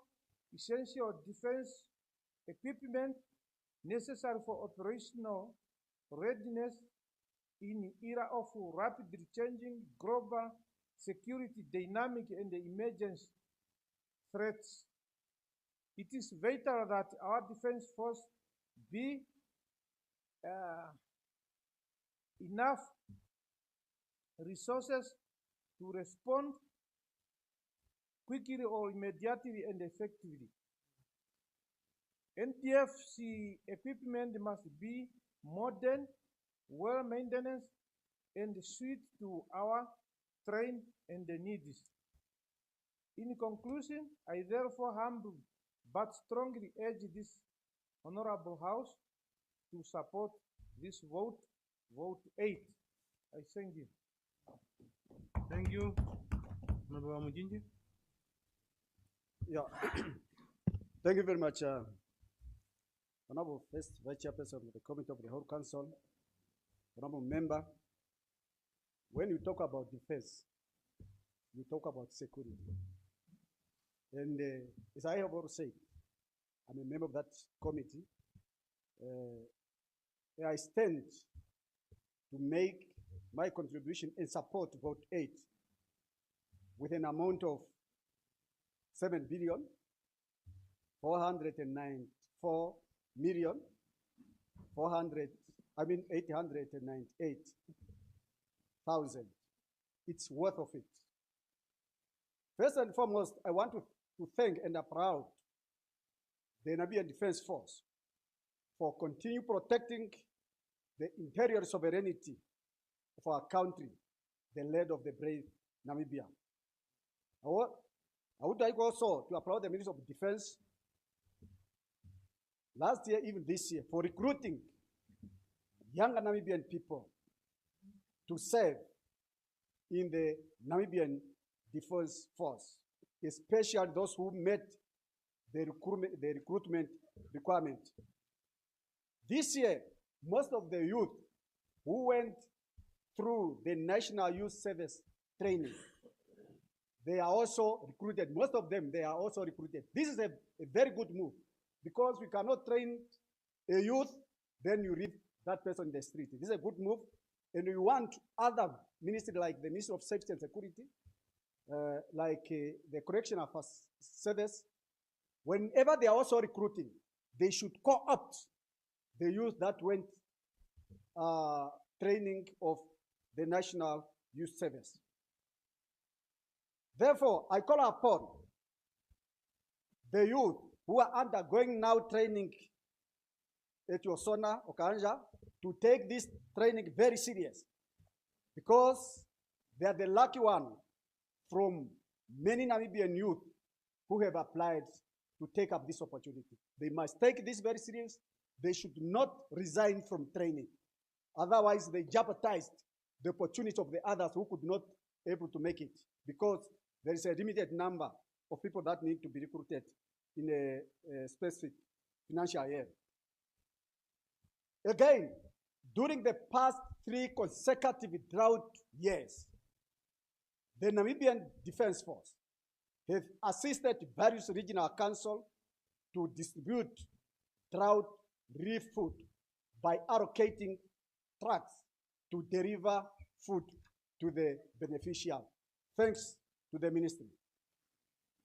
essential defense equipment necessary for operational readiness in era of rapidly changing global security dynamic and emergence threats. It is vital that our defense force be enough resources to respond quickly or immediately and effectively. NTFC equipment must be modern, well-maintained, and suited to our terrain and needs. In conclusion, I therefore humbly but strongly urge this Honorable House to support this vote, vote 8. I thank you. Thank you. Honorable Mujinji. Yeah. Thank you very much, Honorable First Vice Chairperson of the Committee of the Whole Council, Honorable Member. When you talk about defense, you talk about security. And as I have already said, I'm a member of that committee. I stand to make my contribution in support of vote 8 with an amount of 7 billion 494 million 898,000. It's worth of it. First and foremost, I want to thank and applaud the Namibian Defense Force for continue protecting the interior sovereignty of our country, the land of the brave Namibia. I would like also to applaud the Ministry of Defense last year, even this year, for recruiting younger Namibian people to serve in the Namibian Defense Force, especially those who met the recruitment requirement. This year, most of the youth who went through the National Youth Service training, they are also recruited. Most of them, they are also recruited. This is a very good move, because we cannot train a youth, then you leave that person in the street. This is a good move, and we want other ministries like the Ministry of Safety and Security, the Correctional Service, whenever they are also recruiting, they should co-opt the youth that went training of the National Youth Service. Therefore, I call upon the youth who are undergoing now training at Yosona, Okanja, to take this training very serious, because they are the lucky one from many Namibian youth who have applied to take up this opportunity. They must take this very serious. They should not resign from training. Otherwise, they jeopardized the opportunity of the others who could not able to make it, because there is a limited number of people that need to be recruited in a specific financial year. Again, during the past 3 consecutive drought years, the Namibian Defense Force have assisted various regional councils to distribute drought relief food by allocating trucks to deliver food to the beneficiary, thanks to the ministry.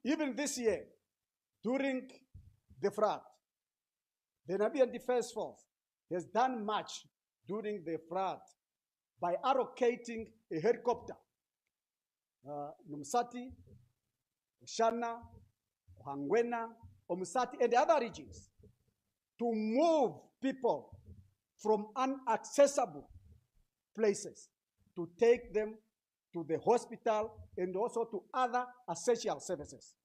Even this year, during the flood, the Namibian Defense Force has done much during the flood by allocating a helicopter, Numsati, Shana, Hangwena, Omusati, and other regions, to move people from inaccessible places, to take them to the hospital and also to other essential services.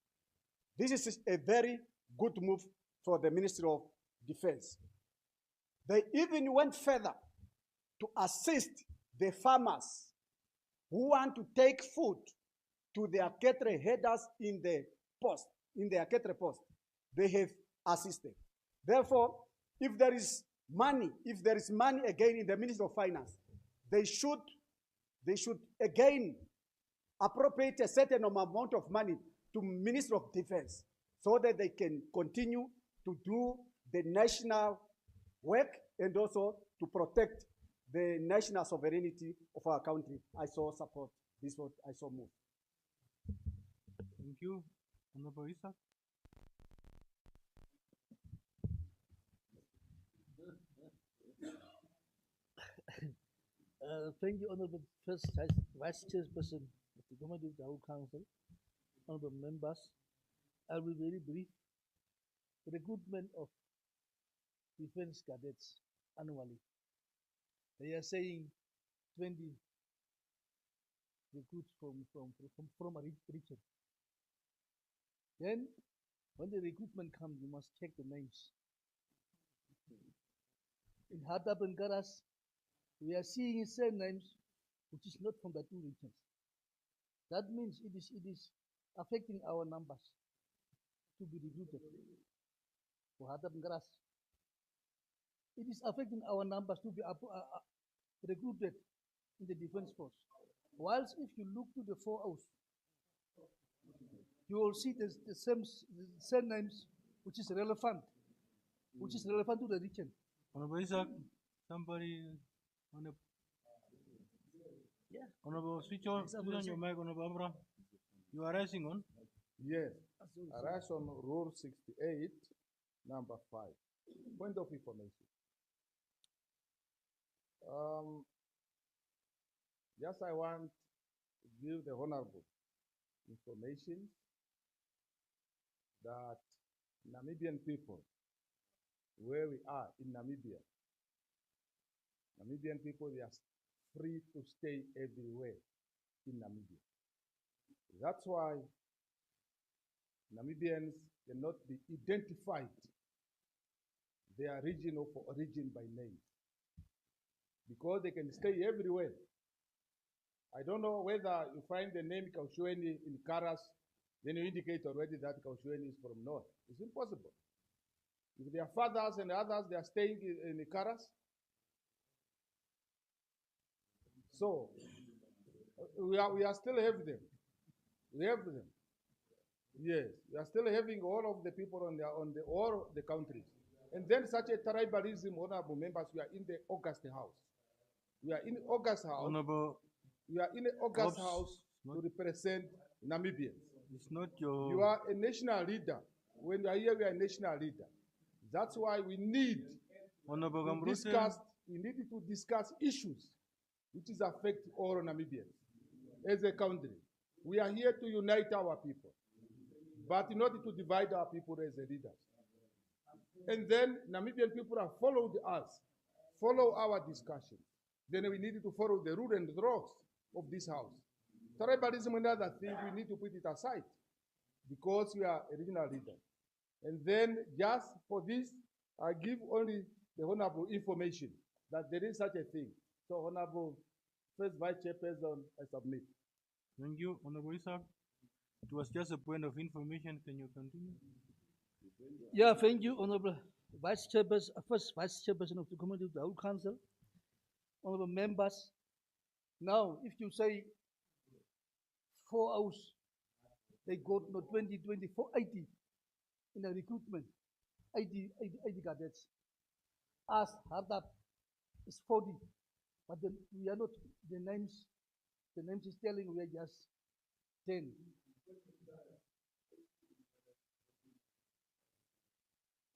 This is a very good move for the Ministry of Defense. They even went further to assist the farmers who want to take food to their cattle headers in the post, in their cattle post. They have assisted. Therefore, if there is money again in the Ministry of Finance, they should again appropriate a certain amount of money to Ministry of Defense so that they can continue to do the national work and also to protect the national sovereignty of our country. I saw support. This is what I saw move. Thank you. Honorable Isaac. Thank you, Honorable First Vice Chairperson of the Committee of the Whole Council, Honorable members. I will be very brief. The recruitment of defense cadets annually. They are saying 20 recruits from a region. Then, when the recruitment comes, you must check the names. In Hardap and Garas, we are seeing surnames which is not from the two regions. That means it is affecting our numbers to be recruited for Hardap and Garas. It is affecting our numbers to be recruited in the defense force. Whilst if you look to the 4 O's, you will see the surnames which is relevant to the region. Honorable Isaac, somebody on the Honorable switch on your mic, Honorable Amra. You are rising on? Yes. I rise on Rule 68, number 5. Point of information. Just I want to give the Honorable information that Namibian people, where we are in Namibia, Namibian people, they are free to stay everywhere in Namibia. That's why Namibians cannot be identified their region of origin by name, because they can stay everywhere. I don't know whether you find the name Kaushweni in Karas, then you indicate already that Kaushweni is from north. It's impossible. If their fathers and others, they are staying in the Karas. So, we are still having them. We have them. Yes, we are still having all of the people on all the countries. And then such a tribalism, honorable members, we are in the August House. We are in August House. Honorable, we are in the August House to represent Namibians. It's not your... You are a national leader. When you are here, we are a national leader. That's why we need to discuss issues which is affect all Namibians as a country. We are here to unite our people, but not to divide our people as leaders. And then Namibian people have followed us, follow our discussion. Then we need to follow the rules and laws of this house. Tribalism and other things, we need to put it aside because we are a regional leader. And then just for this, I give only the honorable information that there is such a thing. So honorable First Vice Chairperson, I submit. Thank you, Honorable Isaac. It was just a point of information. Can you continue? Yeah, thank you, Honorable Vice Chairperson, First Vice Chairperson of the Committee of the Whole Council, Honorable members. Now, if you say 4 hours, they got no 20, 24, 80 in a recruitment, 80 cadets. As Hardap is 40, but then we are not, the names is telling we are just 10.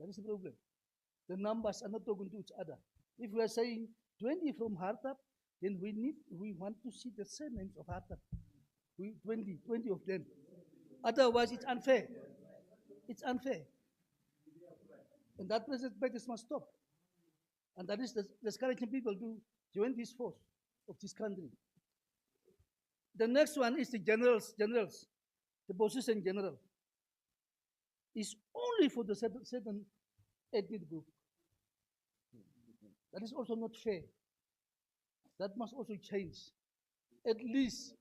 That is the problem. The numbers are not talking to each other. If we are saying 20 from Hardap, then we want to see the surnames of Hardap. 20 of them. Otherwise, it's unfair. It's unfair. And that practice must stop. And that is discouraging people to join this force of this country. The next one is the generals, the position general. Is only for the certain ethnic group. That is also not fair. That must also change. At least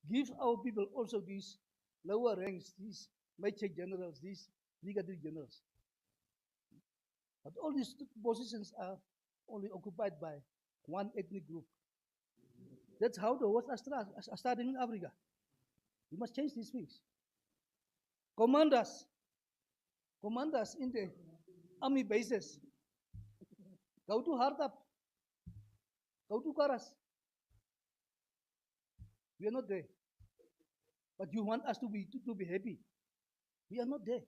give our people also these lower ranks, these major generals, these brigadier generals. But all these positions are only occupied by one ethnic group. That's how the wars are starting in Africa. We must change these things. Commanders in the army bases, go to Hardap, go to Karas. We are not there. But you want us to be happy. We are not there.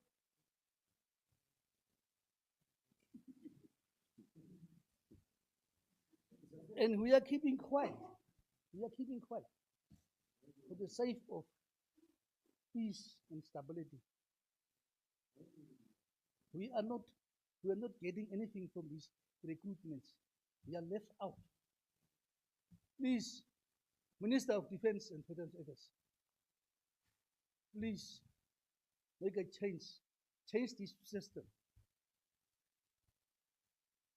And we are keeping quiet. We are keeping quiet for the sake of peace and stability. We are not getting anything from these recruitments. We are left out. Please, Minister of Defense and Veterans Affairs, please make a change. Change this system.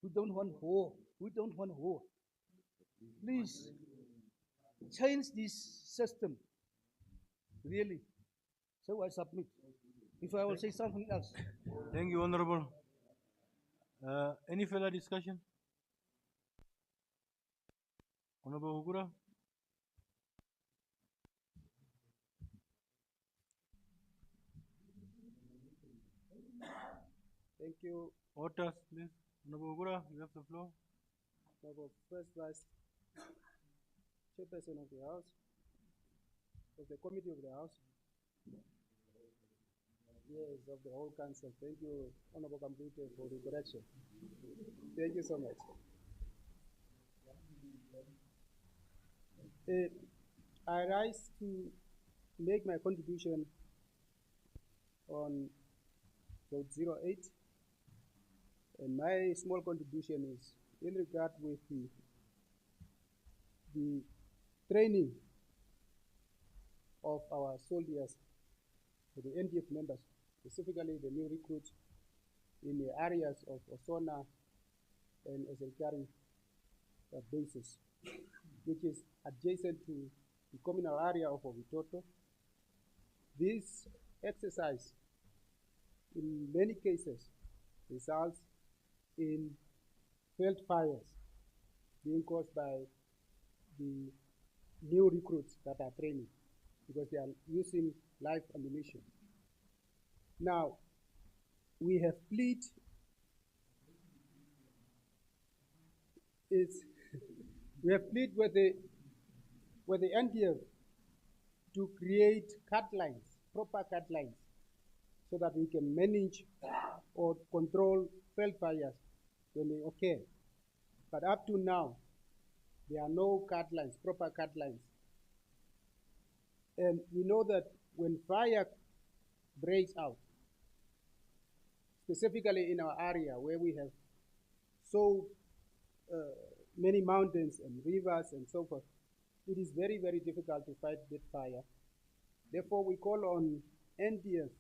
We don't want war. We don't want war. Please change this system. Really. So I submit. If I will say something else. Thank you, Honorable. Any further discussion? Honorable Hukura? Thank you. Orders, please. Honorable Hukura, you have the floor. Honorable First Vice Chairperson of the House, of the Committee of the House. Yes, of the whole Council. Thank you, Honorable Kamplute, for the correction. Thank you so much. I rise to make my contribution on vote 08. And my small contribution is in regard with the training of our soldiers, for the NDF members, specifically the new recruits in the areas of Osona and Ezenkari bases, which is adjacent to the communal area of Ovitoto. This exercise, in many cases, results in failed fires being caused by the new recruits that are training, because they are using live ammunition. Now, we have pleaded with the NDF to create cut lines, proper cut lines, so that we can manage or control failed fires when they occur. But up to now, there are no cut lines, proper cut lines. And we know that when fire breaks out, specifically in our area where we have so many mountains and rivers and so forth, it is very, very difficult to fight that fire. Therefore, we call on NDF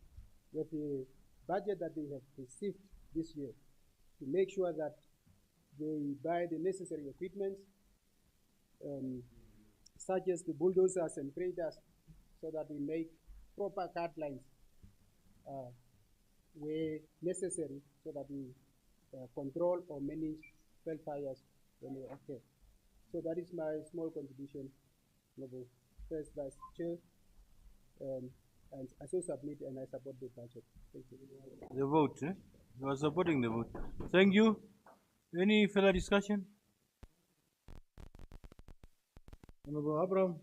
with the budget that they have received this year to make sure that they buy the necessary equipment, such as the bulldozers and graders, so that we make proper cut lines where necessary, so that we control or manage failed fires when they occur. So that is my small contribution, Honorable First Vice Chair, and I so submit and I support the budget. Thank you. The vote, eh? You are supporting the vote. Thank you. Any further discussion? Honorable Abraham.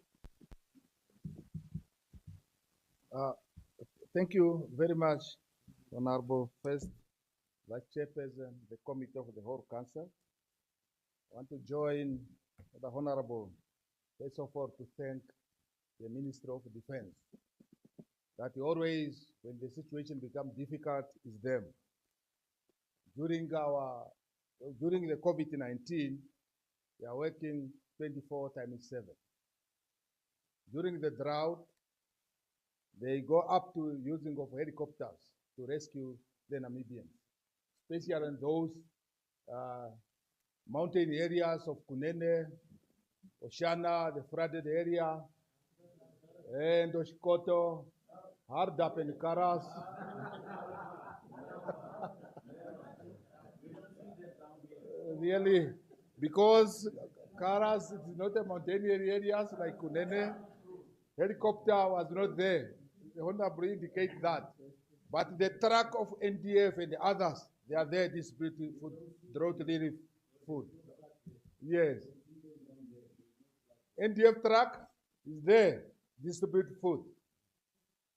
Thank you very much, Honorable First Vice Chairperson, the Committee of the Whole Council. I want to join the Honorable, first of all, to thank the Minister of Defense, that always, when the situation becomes difficult, is them. During the COVID-19, they are working 24/7. During the drought, they go up to using of helicopters to rescue the Namibians, especially in those mountain areas of Kunene, Oshana, the flooded area, and Oshikoto, Hardap and Karas. clearly, because Karas is not a mountain areas like Kunene, helicopter was not there. The Honorable indicate that. But the truck of NDF and the others, they are there distributing food, drought relief food. Yes. NDF truck is there distribute food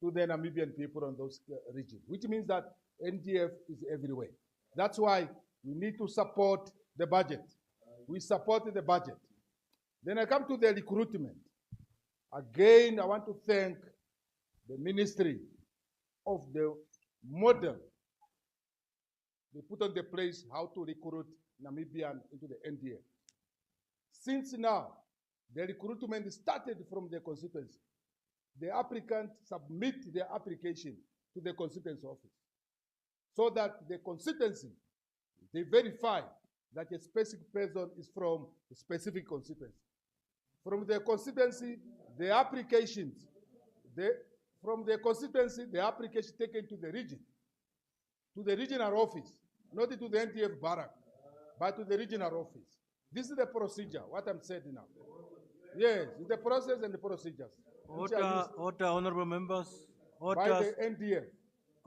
to the Namibian people on those regions, which means that NDF is everywhere. That's why we need to support the budget. We support the budget. Then I come to the recruitment. Again, I want to thank the ministry of the model they put on the place how to recruit Namibian into the NDF. Since now, the recruitment started from the constituency. The applicant submit their application to the constituency office so that the constituency, they verify that a specific person is from a specific constituency. From the constituency, the applications, from the constituency, the application taken to the regional office, not to the NTF barrack, but to the regional office. This is the procedure, what I'm saying now. Yes, the process and the procedures. Order, honorable members. Order. By the NDF.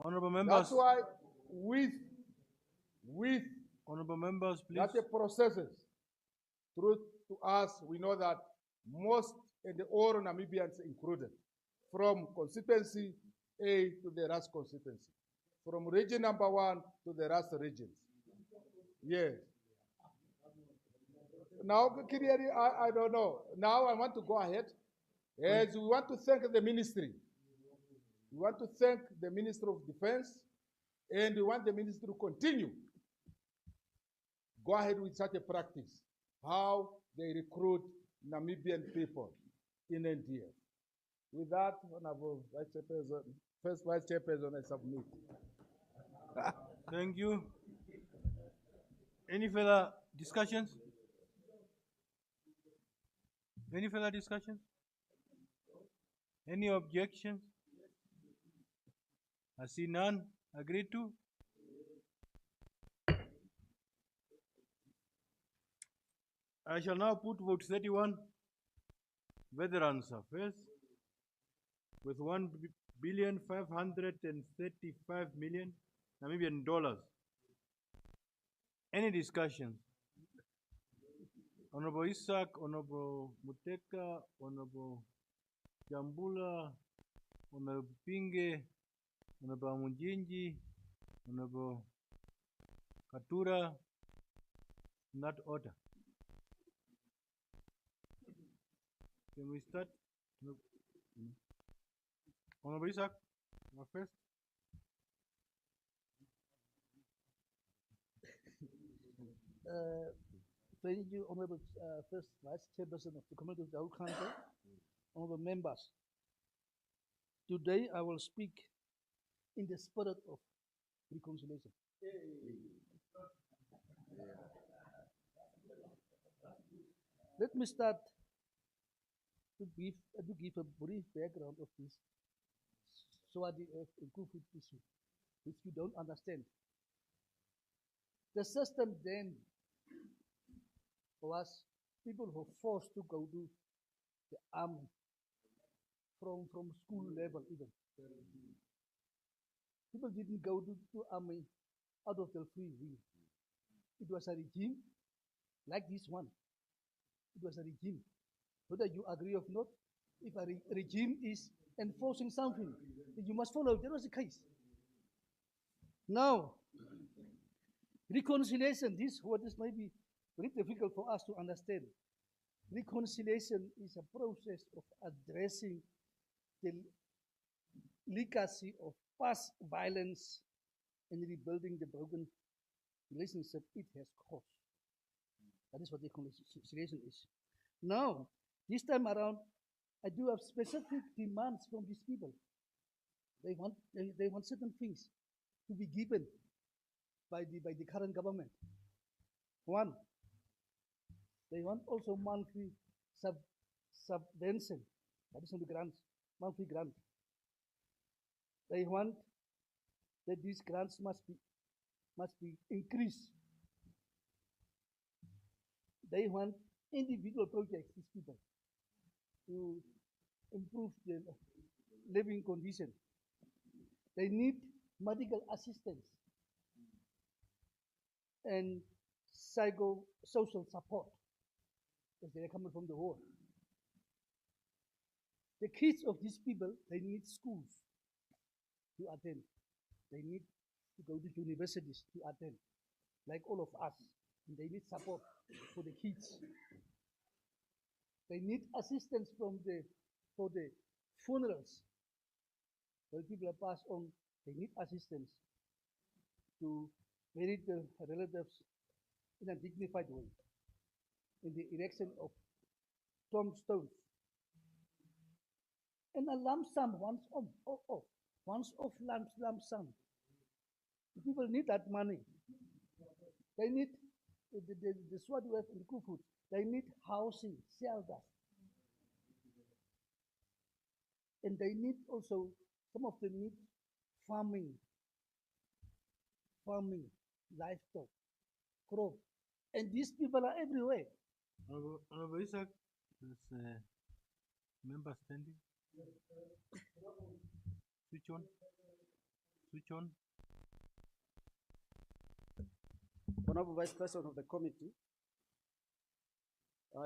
Honorable members. That's why with honorable members, please. That the processes, through to us, we know that most and all Namibians included, from constituency A to the rest constituency, from region number 1 to the rest regions. Yes. Now, clearly, I don't know. Now I want to go ahead. As we want to thank the ministry. We want to thank the Minister of Defense, and we want the ministry to continue. Go ahead with such a practice, how they recruit Namibian people in India. With that, Honorable Vice Chairperson, first Vice Chairperson, I submit. Thank you. Any further discussions? Any further discussions? Any objections? I see none. Agreed to? I shall now put vote 31. Veterans Affairs with 1,535,000,000 Namibian dollars. Any discussion? Honorable Isaac, Honorable Muteka, Honorable Jambula, Honorable Pinge, Honorable Munjinji, Honorable Katura, in that order. Can we start? Honorable Isaac, first. Thank you, Honorable First Vice Chairperson of the Committee of the Whole Council, Honorable members. Today I will speak in the spirit of reconciliation. Let me start to give a brief background of this Swadi and Kufut issue, which you don't understand. The system then was people who were forced to go to the army from school level even. People didn't go to army out of their free will. It was a regime like this one. It was a regime. Whether you agree or not, if a regime is enforcing something, you must follow. That was the case. Now, reconciliation, this what is maybe very difficult for us to understand. Reconciliation is a process of addressing the legacy of past violence and rebuilding the broken relationship it has caused. That is what reconciliation is. Now, this time around, I do have specific demands from these people. They want certain things to be given by the current government. One, they want also monthly subvention. That is on the grants, monthly grant. They want that these grants must be increased. They want individual projects, these people, to improve their living condition. They need medical assistance and psychosocial support because they are coming from the war. The kids of these people, they need schools to attend. They need to go to universities to attend, like all of us. And they need support for the kids. They need assistance for the funerals. When people are passed on, they need assistance to bury the relatives in a dignified way, in the erection of tombstones. And a lump sum, once off lump sum. The people need that money. They need the SWAT work and the Kufut. They need housing, shelters. And they need also, some of them need farming, livestock, crop. And these people are everywhere. Honorable Isaac, there's a member standing. Switch on. Switch on. Honorable Vice President of the committee,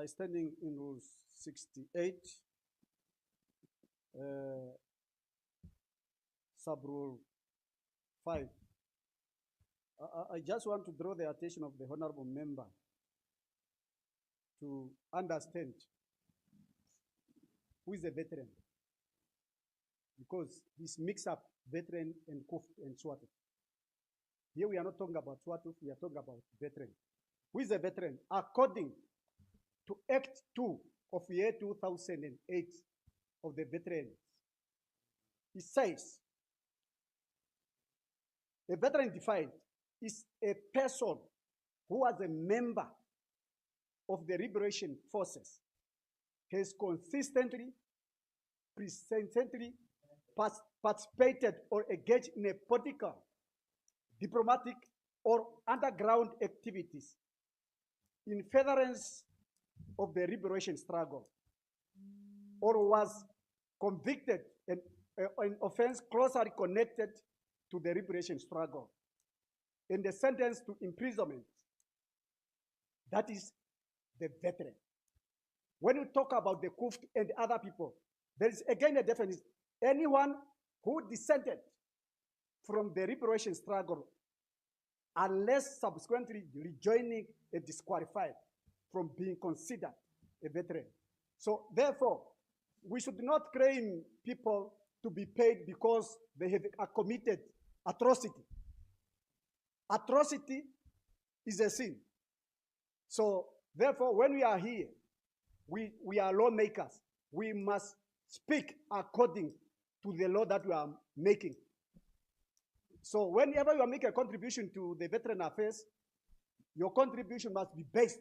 standing in Rule 68, Sub-Rule 5, I just want to draw the attention of the honorable member to understand who is a veteran, because this mix up veteran and Kuft and Swatu. Here we are not talking about Swatu, we are talking about veteran. Who is a veteran? According to Act 2 of year 2008 of the veterans, it says, a veteran defined is a person who was a member of the liberation forces, has consistently, persistently participated or engaged in a political, diplomatic, or underground activities in furtherance of the liberation struggle, or was convicted in an offense closely connected to the liberation struggle, and the sentence to imprisonment. That is the veteran. When you talk about the Kuft and other people, there is again a definition. Anyone who descended from the liberation struggle, unless subsequently rejoining and disqualified from being considered a veteran. So therefore, we should not claim people to be paid because they have committed atrocity. Atrocity is a sin. So therefore, when we are here, we are lawmakers. We must speak according to the law that we are making. So whenever you are making a contribution to the veteran affairs, your contribution must be based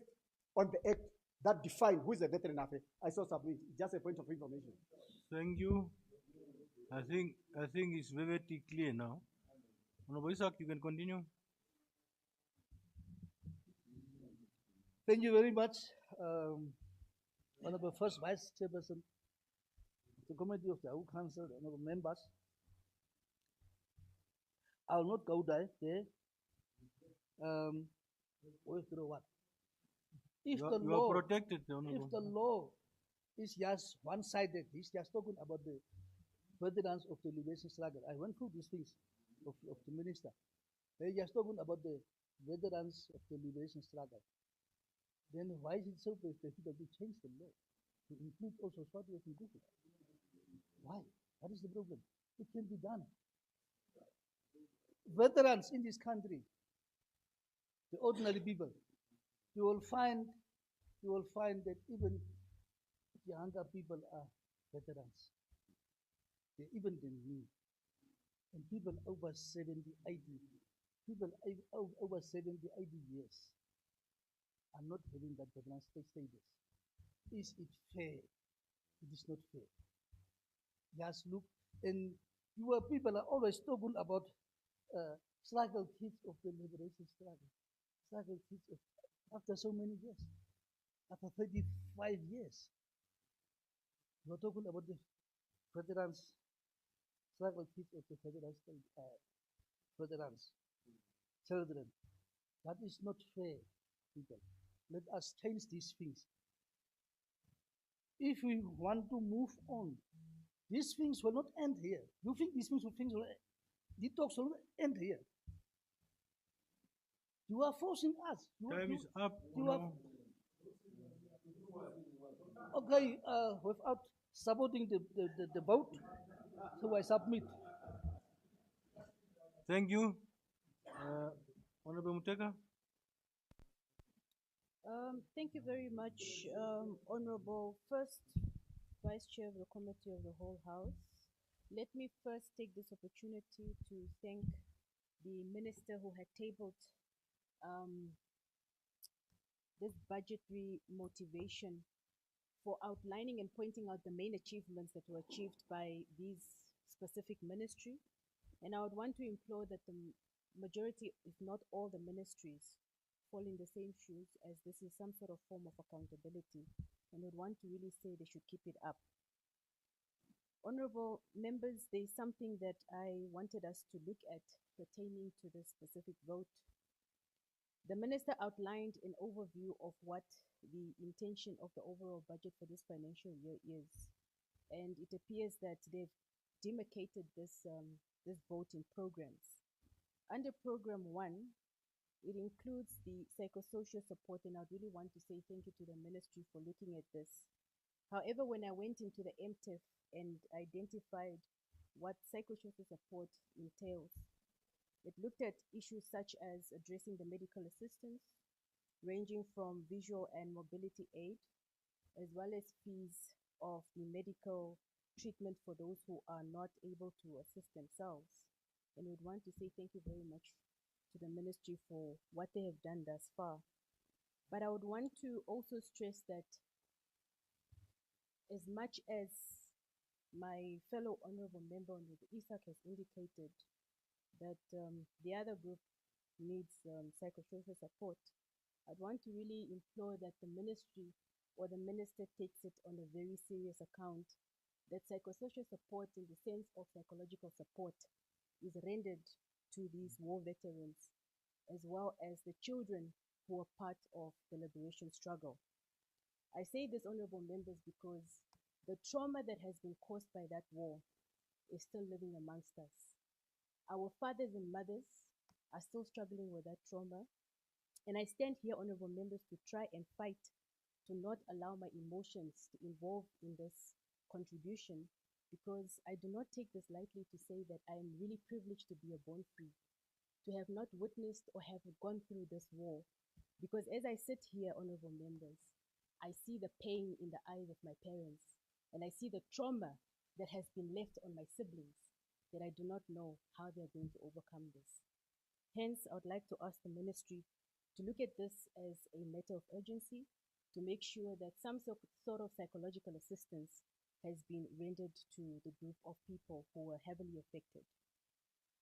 on the act that defines who is a veteran affair. I saw something, just a point of information. Thank you. I think it's very clear now. Honorable Isaac, you can continue. Thank you very much, Honorable First Vice Chairperson, the Committee of the Whole Council, Honorable members. I will not go there. What? If You the are law, protected, if Honorable. the law is just one-sided, he's just talking about the veterans of the liberation struggle. I went through these things of the minister. They're just talking about the veterans of the liberation struggle. Then why is it so difficult to change the law to include also Swartworth and Google? Why? What is the problem? It can be done. Veterans in this country, the ordinary people, you will find that even younger people are veterans. They're even than me. And people over 70, 80, people over 70, 80 years are not having that veteran status. Is it fair? It is not fair. Just look, and your people are always talking about struggle kids of the liberation struggle. Struggle kids of, after so many years. after 35 years. We are talking about the veterans, struggle kids of the veterans, veterans, children. That is not fair, people. Let us change these things. If we want to move on, these things will not end here. You think these things will the talks will not end here. You are forcing us. Time is up. You are, okay, without supporting the vote, so I submit. Thank you. Honorable Muteka. Thank you very much, Honorable First Vice Chair of the Committee of the Whole House. Let me first take this opportunity to thank the Minister who had tabled this budgetary motivation for outlining and pointing out the main achievements that were achieved by these specific ministry. And I would want to implore that the majority, if not all the ministries, fall in the same shoes, as this is some sort of form of accountability, and would want to really say they should keep it up. Honorable members, there's something that I wanted us to look at pertaining to this specific vote. The minister outlined an overview of what the intention of the overall budget for this financial year is, and it appears that they've demarcated this vote in programs. Under Program 1, it includes the psychosocial support, and I really want to say thank you to the ministry for looking at this. However, when I went into the MTIF and identified what psychosocial support entails, it looked at issues such as addressing the medical assistance, ranging from visual and mobility aid, as well as fees of the medical treatment for those who are not able to assist themselves. And we'd want to say thank you very much to the ministry for what they have done thus far. But I would want to also stress that as much as my fellow honorable member on the ISAC has indicated that the other group needs psychosocial support, I'd want to really implore that the ministry or the minister takes it on a very serious account, that psychosocial support in the sense of psychological support is rendered to these war veterans, as well as the children who are part of the liberation struggle. I say this, honorable members, because the trauma that has been caused by that war is still living amongst us. Our fathers and mothers are still struggling with that trauma. And I stand here, honorable members, to try and fight to not allow my emotions to involve in this contribution, because I do not take this lightly to say that I am really privileged to be a born free, to have not witnessed or have gone through this war. Because as I sit here, honorable members, I see the pain in the eyes of my parents, and I see the trauma that has been left on my siblings, that I do not know how they're going to overcome this. Hence, I would like to ask the ministry to look at this as a matter of urgency, to make sure that some sort of psychological assistance has been rendered to the group of people who were heavily affected.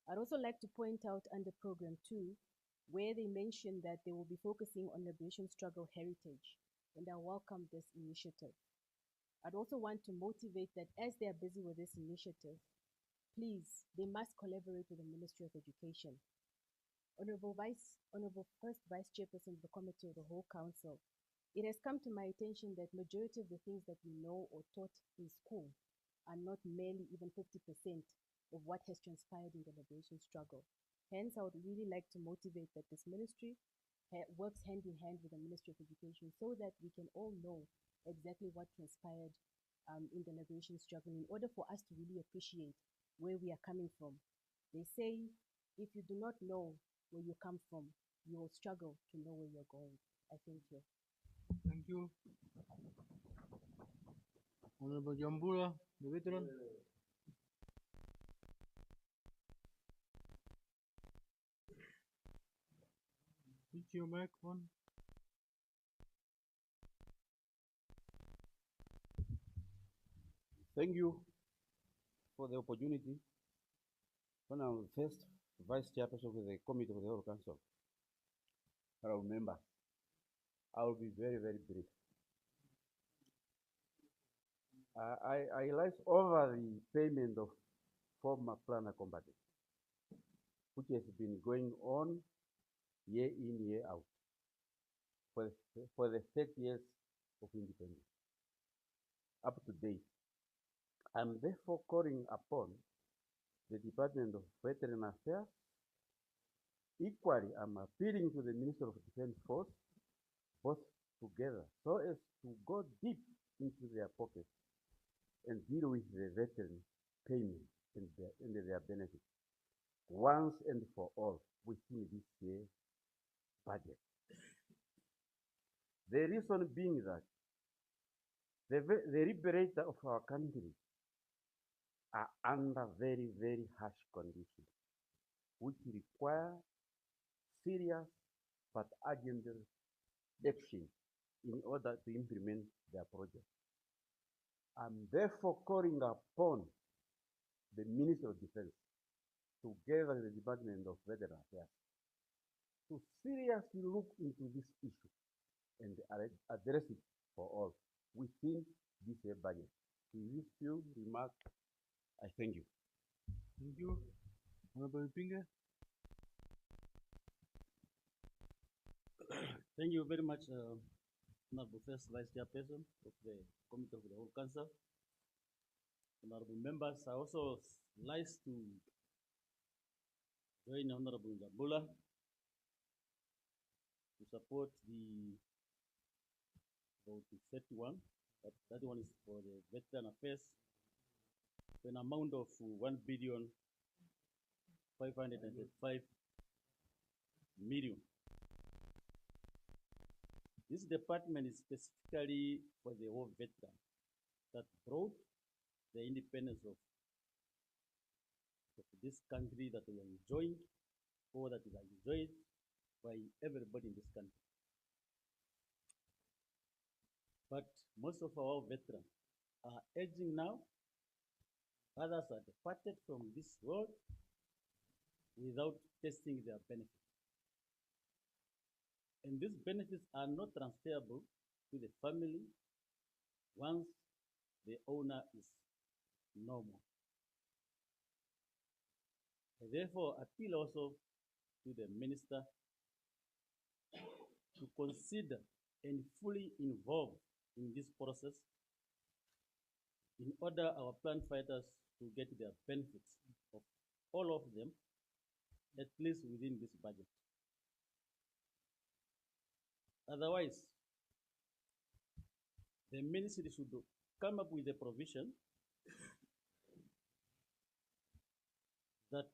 I'd also like to point out under Program 2, where they mentioned that they will be focusing on liberation struggle heritage, and I welcome this initiative. I'd also want to motivate that as they are busy with this initiative, please, they must collaborate with the Ministry of Education. Honorable First Vice Chairperson of the Committee of the Whole Council, it has come to my attention that majority of the things that we know or taught in school are not merely even 50% of what has transpired in the liberation struggle. Hence, I would really like to motivate that this ministry works hand in hand with the Ministry of Education, so that we can all know exactly what transpired in the liberation struggle, in order for us to really appreciate where we are coming from. They say, if you do not know where you come from, you will struggle to know where you're going. I thank you. Thank you. Honorable Jambula, the veteran. Switch your mic on. Thank you for the opportunity. When I'm the first Vice Chairperson of the Committee of the Whole Council, I remember, I will be very, very brief. I realized over the payment of former planner combatants, which has been going on year in, year out, for the 30 years of independence, up to date. I'm therefore calling upon the Department of Veteran Affairs. Equally, I'm appealing to the Minister of Defense Force, both together, so as to go deep into their pockets and deal with the veteran payment and their benefits once and for all within this year's budget. The reason being that the liberator of our country are under very, very harsh conditions, which require serious but urgent action in order to implement their project. I'm therefore calling upon the Minister of Defense, together with the Department of Veteran Affairs, to seriously look into this issue and address it for all within this year budget. With these few remarks, I thank you. Thank you. Honorable Pinge. Thank you very much, Honorable First Vice Chairperson of the Committee of the Whole Council. Honorable members, I also like to join Honorable Zabula to support the vote 31. That one is for the Veteran Affairs, for an amount of 1,505,000,000. This department is specifically for the war veteran that brought the independence of this country that we are enjoying, or that is enjoyed by everybody in this country. But most of our veterans are aging now. Others are departed from this world without tasting their benefits. And these benefits are not transferable to the family once the owner is no more. I therefore appeal also to the minister to consider and fully involve in this process in order our plant fighters to get their benefits of all of them, at least within this budget. Otherwise, the ministry should come up with a provision that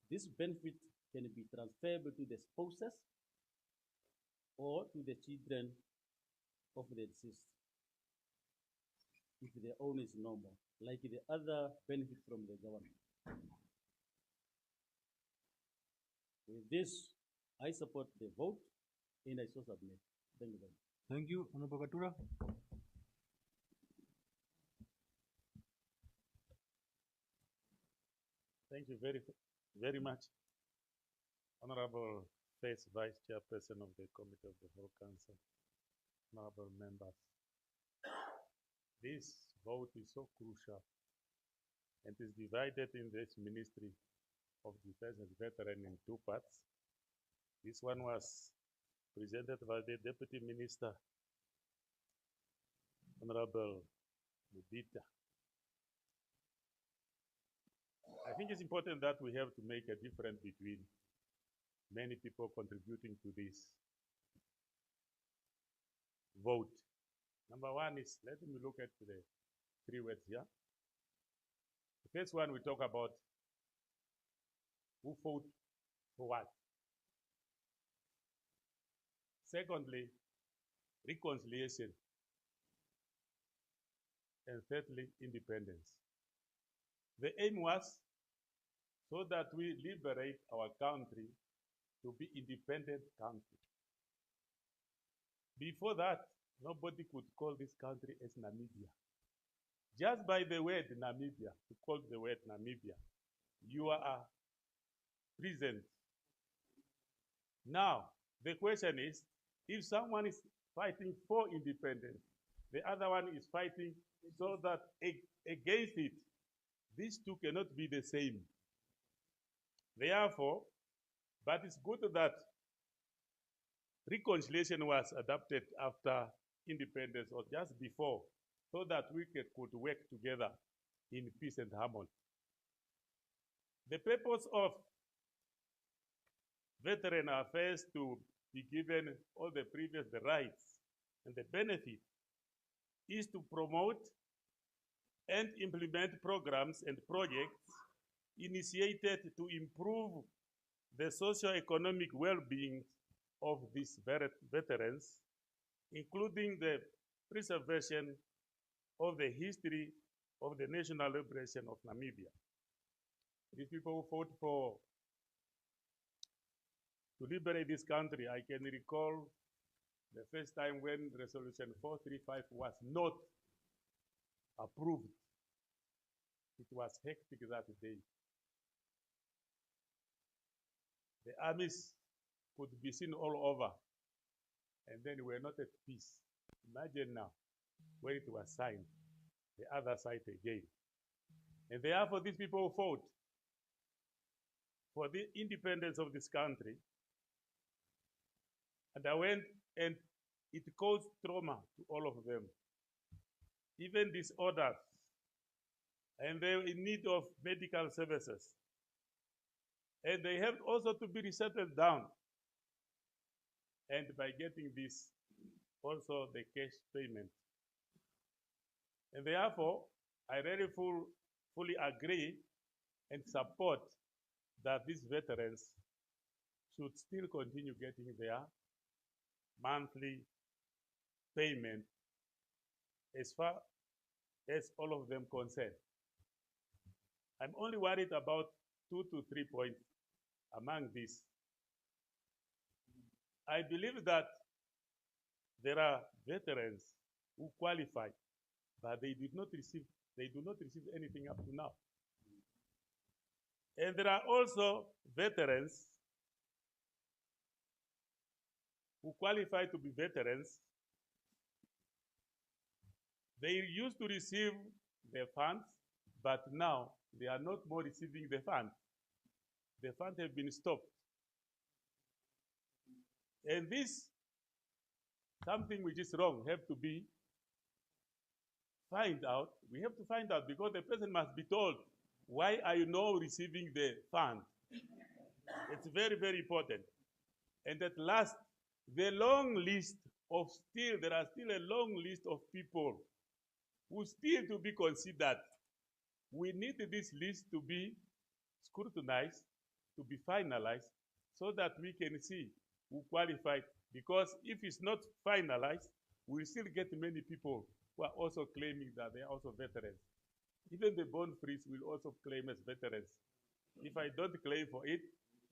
this benefit can be transferable to the spouses or to the children of the deceased if the owner is no more, like the other benefit from the government. With this, I support the vote and I so submit. Thank you very much. Thank you, Honorable Katura. Thank you very much, Honorable First Vice Chairperson of the Committee of the Whole Council, honorable members. This vote is so crucial and is divided in this Ministry of Defense and Veteran in two parts. This one was presented by the Deputy Minister, Honorable Mudita. I think it's important that we have to make a difference between many people contributing to this vote. Number one is, let me look at the three words here. The first one, we talk about who fought for what. Secondly, reconciliation. And thirdly, independence. The aim was so that we liberate our country to be independent country. Before that, nobody could call this country as Namibia. Just by the word Namibia, to call the word Namibia, you are present. Now, the question is, if someone is fighting for independence, the other one is fighting So that against it, these two cannot be the same. Therefore, but it's good that reconciliation was adopted after independence or just before, so that we could work together in peace and harmony. The purpose of veteran affairs to be given all the previous the rights and the benefit is to promote and implement programs and projects initiated to improve the socio-economic well-being of these veterans, including the preservation of the history of the national liberation of Namibia. These people who fought to liberate this country. I can recall the first time when Resolution 435 was not approved. It was hectic that day. The armies could be seen all over, and then we were not at peace. Imagine now, when it was signed, the other side again. And therefore, these people fought for the independence of this country. And I went, and it caused trauma to all of them, even disorders, and they were in need of medical services. And they have also to be resettled down. And by getting this, also the cash payment. And therefore, I really fully agree and support that these veterans should still continue getting their monthly payment as far as all of them concerned. I'm only worried about 2 to 3 points among these. I believe that there are veterans who qualify, but they do not receive anything up to now. And there are also veterans who qualify to be veterans. They used to receive the funds, but now they are not more receiving the funds. The funds have been stopped. And this, something which is wrong, have to be find out. We have to find out, because the person must be told, why are you not receiving the fund? It's very, very important. And at last, the long list of there are still a long list of people who still to be considered. We need this list to be scrutinized, to be finalized, so that we can see who qualified. Because if it's not finalized, we'll still get many people who are also claiming that they are also veterans. Even the born frees will also claim as veterans. If I don't claim for it,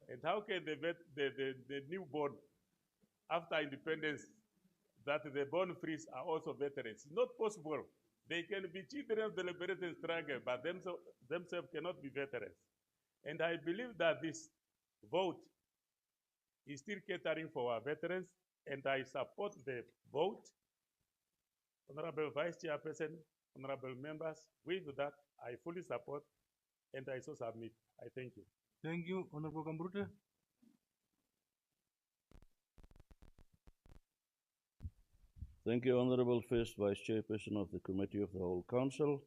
and how can the newborn after independence, that the born frees are also veterans? It's not possible. They can be children of the liberation struggle, but themselves cannot be veterans. And I believe that this vote is still catering for our veterans, and I support the vote. Honorable Vice Chairperson, honorable members, with that, I fully support, and I so submit. I thank you. Thank you, Honorable Kambrute. Thank you, Honorable First Vice Chairperson of the Committee of the Whole Council.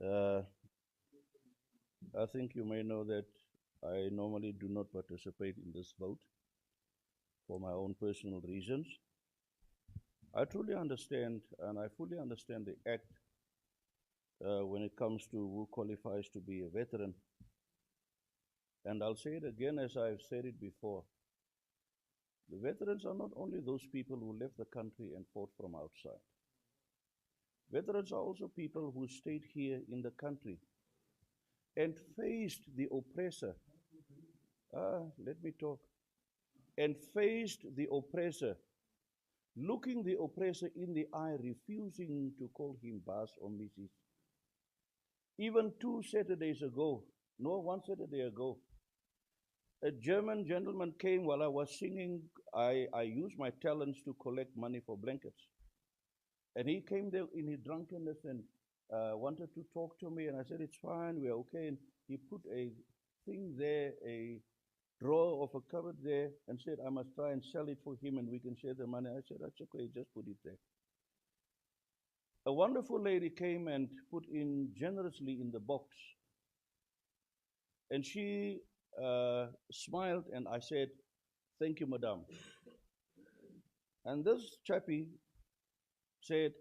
I think you may know that I normally do not participate in this vote for my own personal reasons. I truly understand, and I fully understand the Act when it comes to who qualifies to be a veteran. And I'll say it again as I've said it before. The veterans are not only those people who left the country and fought from outside. Veterans are also people who stayed here in the country and faced the oppressor. Let me talk. And faced the oppressor, looking the oppressor in the eye, refusing to call him boss or Mrs. Even 2 Saturdays ago, no, 1 Saturday ago, a German gentleman came while I was singing. I used my talents to collect money for blankets. And he came there in his drunkenness and wanted to talk to me, and I said, it's fine, we're okay. And he put a thing there, a drawer of a cupboard there, and said, I must try and sell it for him and we can share the money. I said, that's okay, just put it there. A wonderful lady came and put in generously in the box. And she smiled, and I said, thank you, madam. And this chappie said,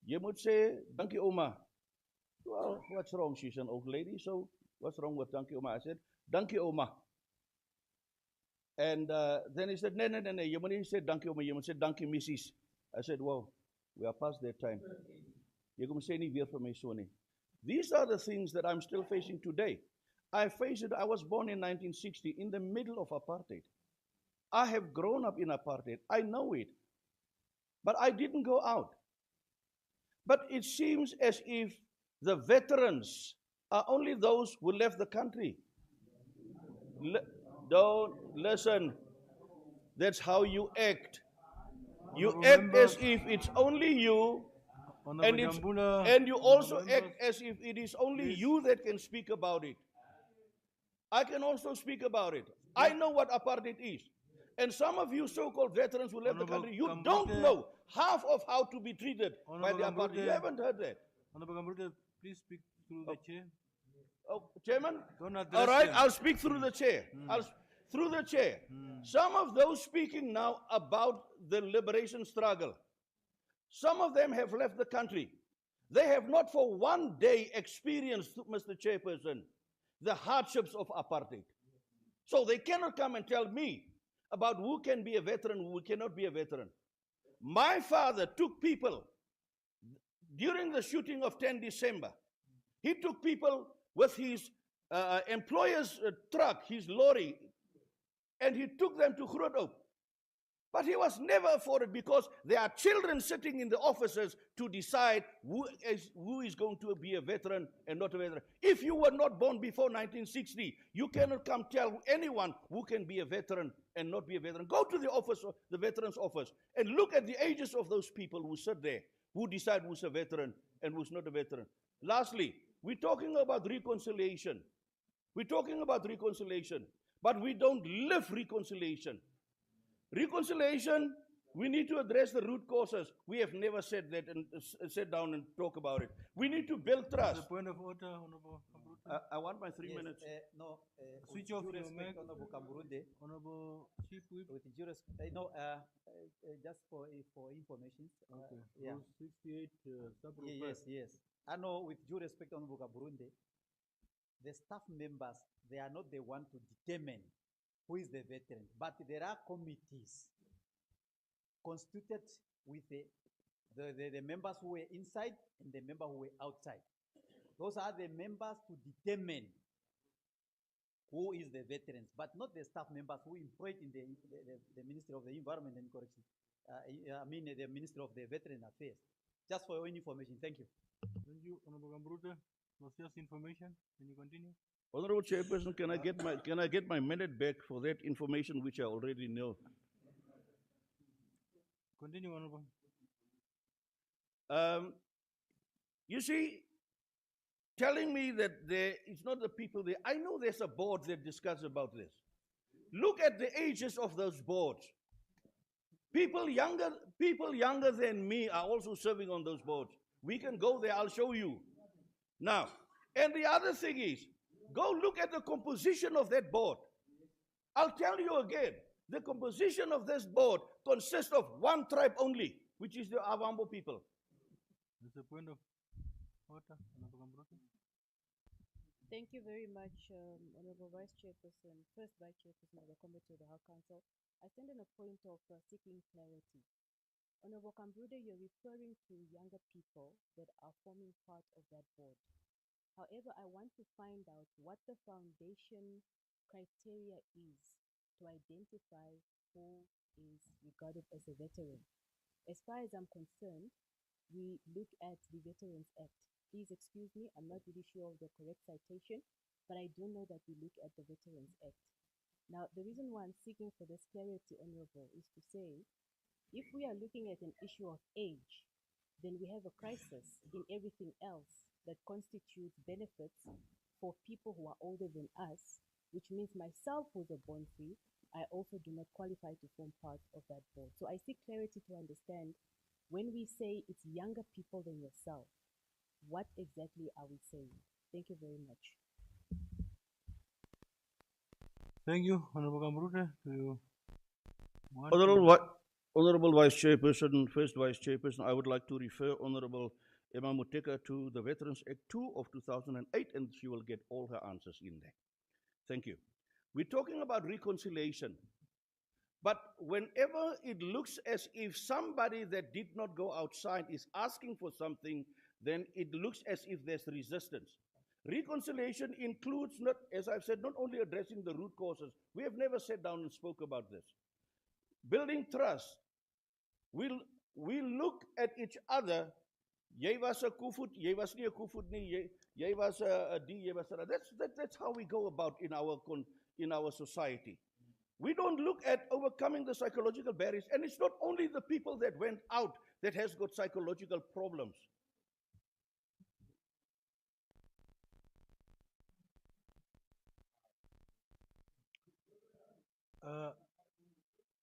you would say, thank you, Oma. Well, what's wrong? She's an old lady, so what's wrong with thank you, Oma? I said, thank you, Oma. And then he said, no, you must say thank you, Oma. You must say thank you, Mrs. I said, well, we are past that time. You're going to say any weer for me, Sony. These are the things that I'm still facing today. I face it. I was born in 1960 in the middle of apartheid. I have grown up in apartheid. I know it. But I didn't go out. But it seems as if the veterans are only those who left the country. Don't listen. That's how you act. You act as if it's only you, and you also act as if it is only you that can speak about it. I can also speak about it. I know what apartheid is. And some of you so-called veterans who left the country, you don't know half of how to be treated by the apartheid. You haven't heard that. Honorable Gamrute, please speak through the chair. Oh, Chairman? Don't address All right, them. I'll speak through the chair. Through the chair. Some of those speaking now about the liberation struggle, some of them have left the country. They have not for one day experienced, Mr. Chairperson, the hardships of apartheid. So they cannot come and tell me about who can be a veteran, who cannot be a veteran. My father took people during the shooting of 10 December. He took people with his employer's truck, his lorry, and he took them to Groot Oak. But he was never afforded because there are children sitting in the offices to decide who is going to be a veteran and not a veteran. If you were not born before 1960, you cannot come tell anyone who can be a veteran and not be a veteran. Go to the office, the veterans office, and look at the ages of those people who sit there, who decide who's a veteran and who's not a veteran. Lastly, we're talking about reconciliation. We're talking about reconciliation, but we don't live reconciliation. Reconciliation, we need to address the root causes. We have never said that and sat down and talk about it. We need to build trust. Point of order, Honorable Gamrute. I want my 3 minutes. Switch off your mic. Honorable Gamrute. Honorable Chief Whip. With due respect, just for information. Okay. Yeah. Rule 68, sub rule Yes. I know, with due respect, Honorable Gamrute, the staff members, they are not the one to determine who is the veteran, but there are committees constituted with the members who were inside and the members who were outside. Those are the members to determine who is the veterans, but not the staff members who employed in the Ministry of the Environment and Correction. The Ministry of the Veteran Affairs. Just for your information, thank you. Thank you, Honorable Gamrute. Was just information. Can you continue? Honorable Chairperson, can I get my minute back for that information which I already know? Continue, Honorable. You see, telling me that it's not the people there. I know there's a board that discusses about this. Look at the ages of those boards. People younger than me are also serving on those boards. We can go there, I'll show you. Now, and the other thing is, go look at the composition of that board. I'll tell you again, the composition of this board consists of one tribe only, which is the Avambo people. There's a point of order, Honorable Gamrute. Thank you very much, Honorable Vice Chairperson, first Vice Chairperson of the Committee of the House Council. I stand on a point of seeking clarity. Honorable Gamrute, you're referring to younger people that are forming part of that board. However, I want to find out what the foundation criteria is to identify who is regarded as a veteran. As far as I'm concerned, we look at the Veterans Act. Please excuse me, I'm not really sure of the correct citation, but I do know that we look at the Veterans Act. Now, the reason why I'm seeking for this clarity, Honorable, is to say, if we are looking at an issue of age, then we have a crisis in everything else that constitutes benefits for people who are older than us, which means myself, who's a born free, I also do not qualify to form part of that board. So I seek clarity to understand when we say it's younger people than yourself, what exactly are we saying? Thank you very much. Thank you, Honorable Gambrute. Do you want Honorable Vice Chairperson, first Vice Chairperson, I would like to refer Honorable Emma Muteka to the Veterans Act 2 of 2008, and she will get all her answers in there. Thank you. We're talking about reconciliation. But whenever it looks as if somebody that did not go outside is asking for something, then it looks as if there's resistance. Reconciliation includes, not, as I've said, not only addressing the root causes. We have never sat down and spoke about this. Building trust. We look at each other. Jy was 'n Koevoet, jy was nie 'n Koevoet nie, jy was 'n D, jy was 'n. That's how we go about in our society. We don't look at overcoming the psychological barriers, and it's not only the people that went out that has got psychological problems.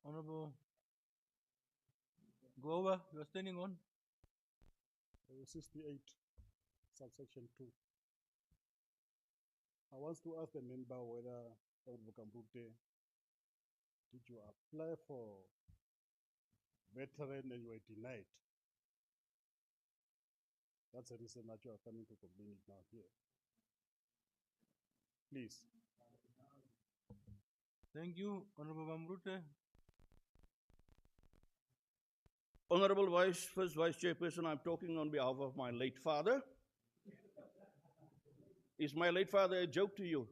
Honorable Goa, you are standing on. 68, subsection 2. I want to ask the member whether Honorable Gambrute, did you apply for veteran and you were denied? That's the reason that you are coming to complain it now here. Please. Thank you, Honorable Gambrute. Honorable First Vice Chairperson, I'm talking on behalf of my late father. Is my late father a joke to you?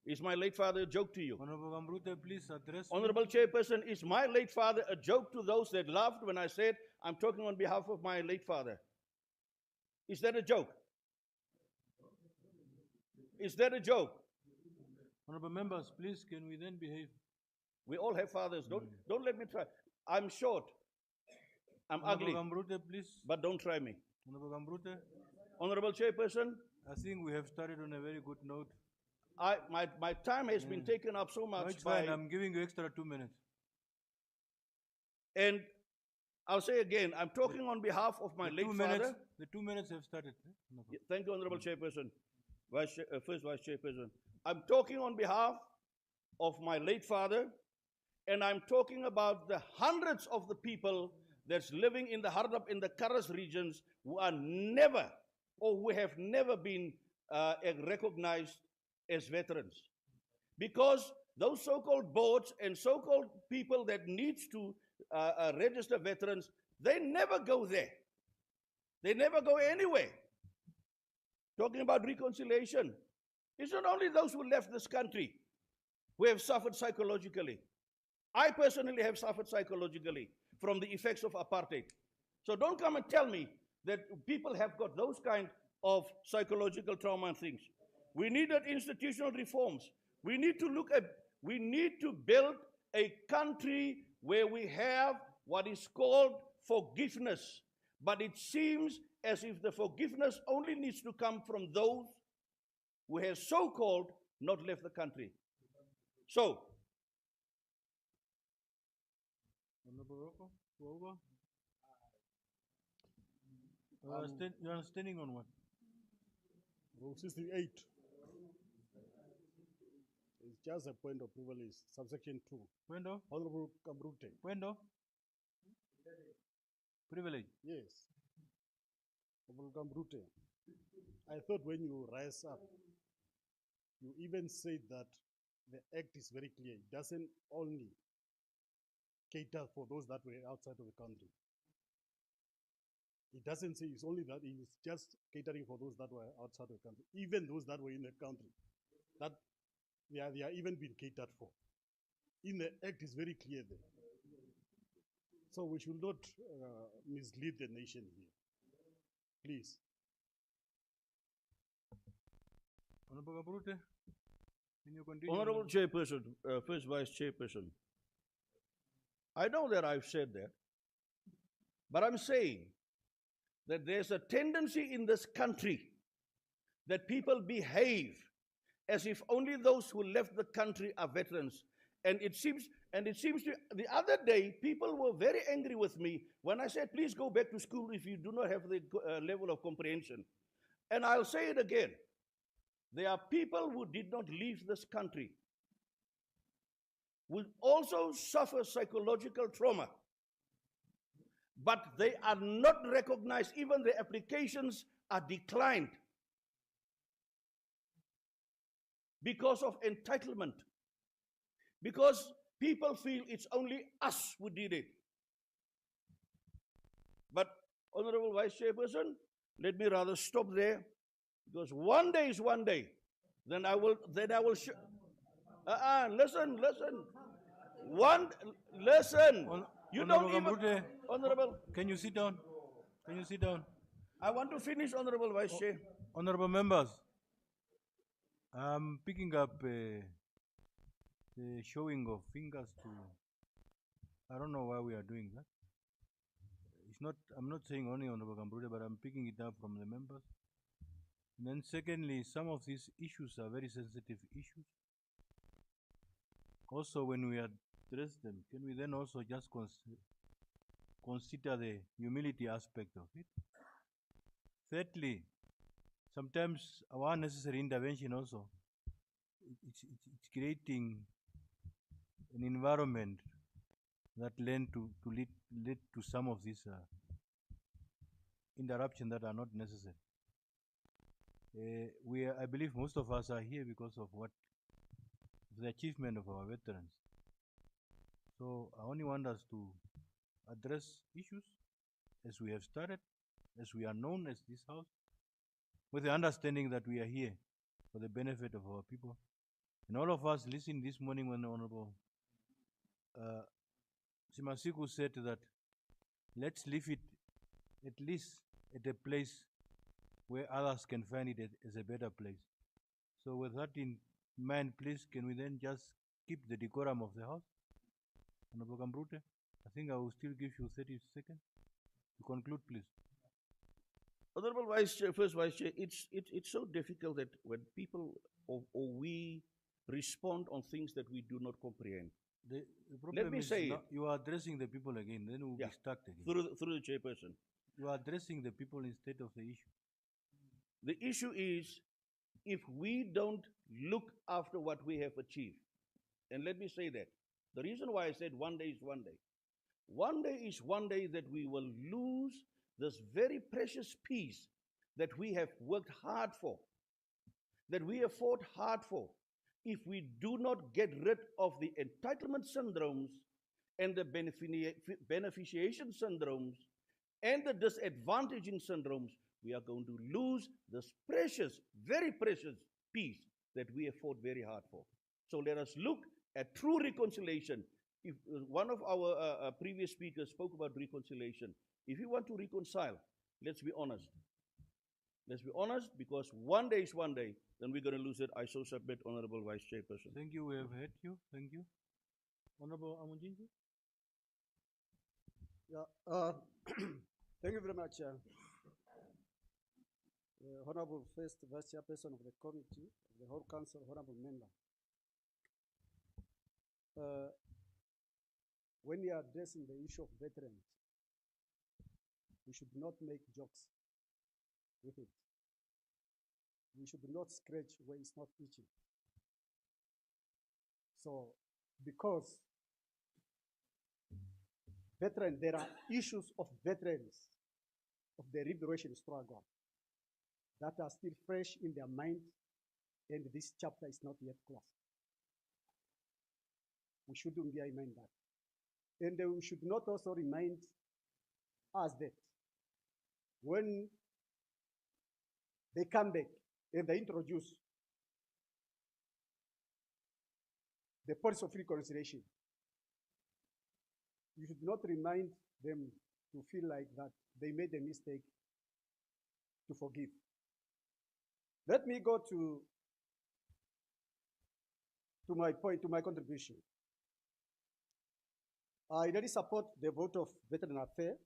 Is my late father a joke to you? Honorable Gambrute, please address. Honorable Chairperson, is my late father a joke to those that laughed when I said I'm talking on behalf of my late father? Is that a joke? Is that a joke? Honorable members, please, can we then behave? We all have fathers. Don't let me try. I'm short. I'm Honorable ugly. Gambrute, please. But don't try me. Honorable Gambrute. Honorable Chairperson. I think we have started on a very good note. My time has been taken up so much. No, it's fine. I'm giving you extra 2 minutes. And I'll say again, I'm talking on behalf of my late father. The 2 minutes have started. No Thank you, Honorable Chairperson. First Vice Chairperson. I'm talking on behalf of my late father, and I'm talking about the hundreds of the people that's living in the Hardap, in the Karas regions, who are never, or who have never been recognized as veterans. Because those so-called boards and so-called people that needs to register veterans, they never go there. They never go anywhere. Talking about reconciliation, it's not only those who left this country who have suffered psychologically. I personally have suffered psychologically from the effects of apartheid. So don't come and tell me that people have got those kind of psychological trauma and things. We needed institutional reforms. We need to build a country where we have what is called forgiveness. But it seems as if the forgiveness only needs to come from those who have so-called not left the country. So, Honorable Rocco, you are standing on what? Rule 68. It's just a point of privilege, subsection 2. Window? Honorable Gambrute. Window? Privilege? Yes. Honorable Gambrute, I thought when you rise up, you even said that the act is very clear. It doesn't only cater for those that were outside of the country. It doesn't say it's only that, it's just catering for those that were outside of the country. Even those that were in the country, that they are even being catered for. In the act is very clear there. So we should not mislead the nation here. Please. Honorable Gambrute, can you continue? Honorable Chairperson, First Vice Chairperson, I know that I've said that, But I'm saying that there's a tendency in this country that people behave as if only those who left the country are veterans. And it seems to, the other day, people were very angry with me when I said, please go back to school if you do not have the level of comprehension. And I'll say it again. There are people who did not leave this country who also suffer psychological trauma, but they are not recognized. Even their applications are declined because of entitlement, because people feel it's only us who did it. But, Honorable Vice Chairperson, let me rather stop there, because one day is one day. Then I will listen. You don't even, Honorable. Can you sit down? Can you sit down? I want to finish, Honorable Vice Chair. Honorable members, I'm picking up the showing of fingers to, I don't know why we are doing that. It's not, I'm not saying only Honorable Gambrute, but I'm picking it up from the members. And then secondly, some of these issues are very sensitive issues. Also, when we address them, can we then also just consider the humility aspect of it? Thirdly, sometimes our unnecessary intervention also, it's creating an environment that lead to some of these interruptions that are not necessary. I believe most of us are here because of the achievement of our veterans. So I only want us to address issues as we have started, as we are known as this house, with the understanding that we are here for the benefit of our people. And all of us listened this morning when the Honorable Simasiku said that let's leave it at least at a place where others can find it as a better place. So with that in mind, please, can we then just keep the decorum of the house? Honorable Gambrute, I think I will still give you 30 seconds to conclude, please. Honorable Vice Chair, first Vice Chair, it's so difficult that when people or we respond on things that we do not comprehend. The problem Let me is say, you are addressing the people again, then we'll be stuck again. Through the chairperson. You are addressing the people instead of the issue. The issue is, if we don't look after what we have achieved, and let me say that, the reason why I said one day is one day. One day is one day that we will lose this very precious piece that we have worked hard for, that we have fought hard for, if we do not get rid of the entitlement syndromes and the beneficiation syndromes and the disadvantaging syndromes, we are going to lose this precious, very precious piece that we have fought very hard for. So let us look at true reconciliation. If one of our previous speakers spoke about reconciliation, if you want to reconcile, let's be honest. Let's be honest, because one day is one day, then we're going to lose it. I so submit, Honorable Vice Chairperson. Thank you. We have heard you. Thank you. Honorable Amunjinji. Yeah, thank you very much. Honorable First Vice Chairperson of the Committee, of the whole Council, Honorable Member. When we are addressing the issue of veterans, we should not make jokes with it. We should not scratch where it's not itching. So, because there are issues of veterans, of the liberation struggle, that are still fresh in their mind, and this chapter is not yet closed. We shouldn't bear in mind that. And we should not also remind us that when they come back and they introduce the policy of reconciliation, you should not remind them to feel like that they made a mistake to forgive. Let me go to my point, to my contribution. I really support the vote of Veteran Affairs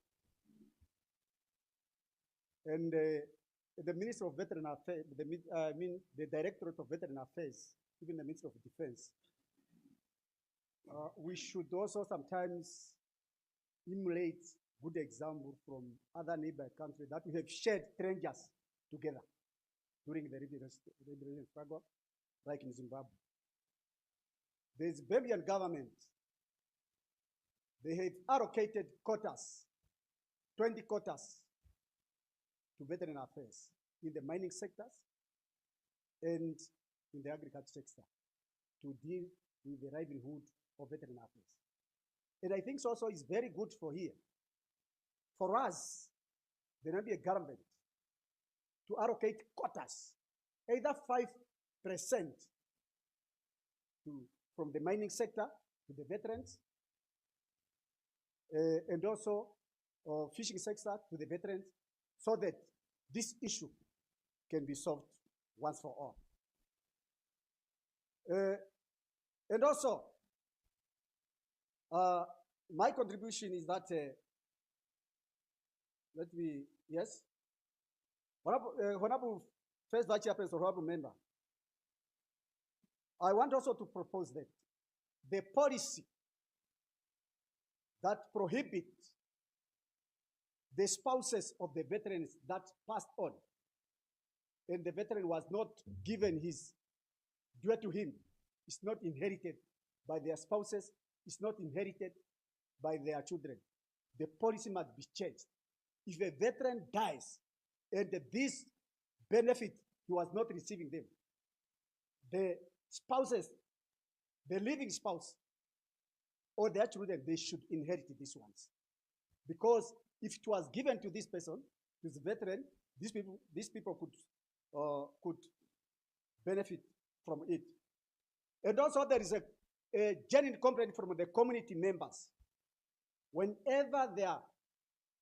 And the Minister of Veteran Affairs, the Directorate of Veteran Affairs, even the Minister of Defense, we should also sometimes emulate good example from other neighboring countries that we have shared strangers together during the liberation struggle, like in Zimbabwe. The Zimbabwean government, they have allocated quotas, 20 quotas to veteran affairs in the mining sectors and in the agriculture sector to deal with the livelihood of veteran affairs. And I think also it's very good for here, for us, the Namibia government, to allocate quotas, either 5% from the mining sector to the veterans, and also fishing sector to the veterans, so that this issue can be solved once for all. And also, my contribution is that, yes? Honorable First Vice Chairperson, Honorable Member, I want also to propose that the policy that prohibits the spouses of the veterans that passed on, and the veteran was not given his due to him, is not inherited by their spouses, is not inherited by their children. The policy must be changed. If a veteran dies and this benefit, he was not receiving them, the spouses, the living spouse, or their children, they should inherit these ones. Because if it was given to this person, to the veteran, these people could benefit from it. And also there is a genuine complaint from the community members. Whenever their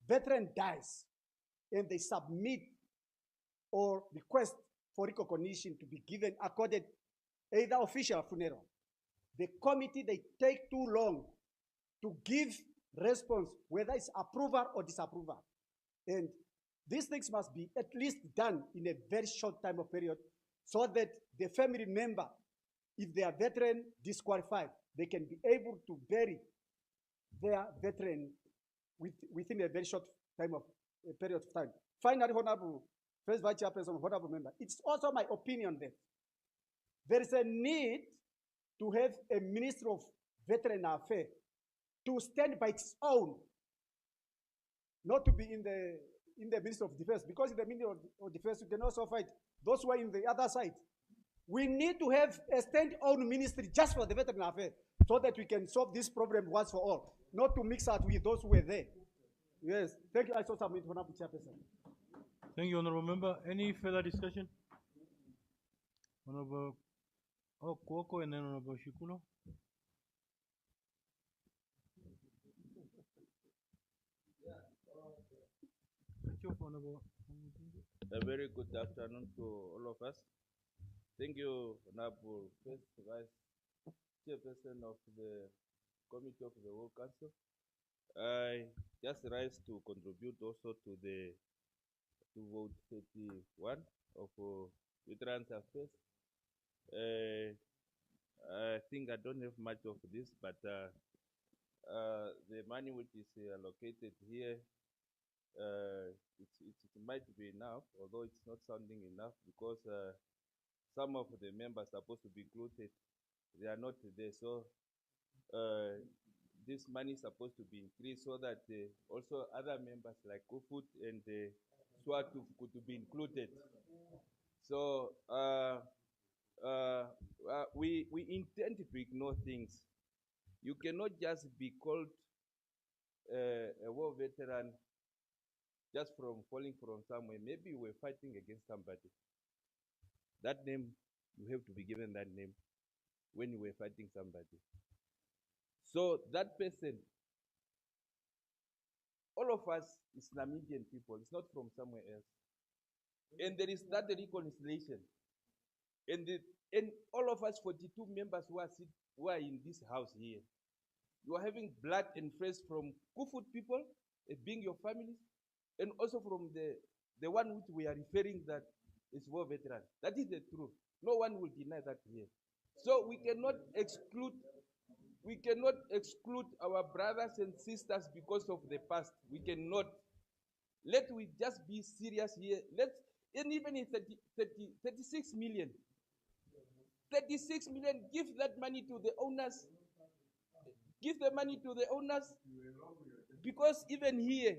veteran dies and they submit or request for recognition to be given accorded either official or funeral, the committee, they take too long to give response, whether it's approval or disapproval. And these things must be at least done in a very short time of period, so that the family member, if they are veteran disqualified, they can be able to bury their veteran within a very short period of time. Finally, Honorable First Vice Chairperson, Honorable Member, it's also my opinion that there is a need to have a Minister of Veteran Affairs to stand by its own, not to be in the Ministry of Defense, because in the Ministry of Defense, you can also fight those who are in the other side. We need to have a stand-alone ministry just for the veteran affairs, so that we can solve this problem once for all, not to mix up with those who were there. Yes, thank you. I so submit, Honorable Chairperson. Thank you, Honorable Member. Any further discussion? Honorable Kwoko and then Honorable Shikuno. A very good afternoon to all of us. Thank you, Honorable First Vice Chairperson of the Committee of the World Council. I just rise to contribute also to vote 31 of Veterans Affairs. I think I don't have much of this, but the money which is allocated here, it might be enough, although it's not sounding enough, because some of the members are supposed to be included, they are not there. So this money is supposed to be increased so that also other members like Kufut and Swatu could be included. So we intend to ignore things. You cannot just be called a war veteran just from falling from somewhere. Maybe you were fighting against somebody. That name, you have to be given that name when you were fighting somebody. So that person, all of us is Namibian people. It's not from somewhere else. And there is that reconciliation. And all of us 42 members who are in this house here, you are having blood and friends from Kufut people, being your families, and also from the the one which we are referring that is war veteran. That is the truth. No one will deny that here. So we cannot exclude our brothers and sisters because of the past. We cannot. Let we just be serious here. And even in 36 million, 36 million, give that money to the owners. Give the money to the owners. Because even here,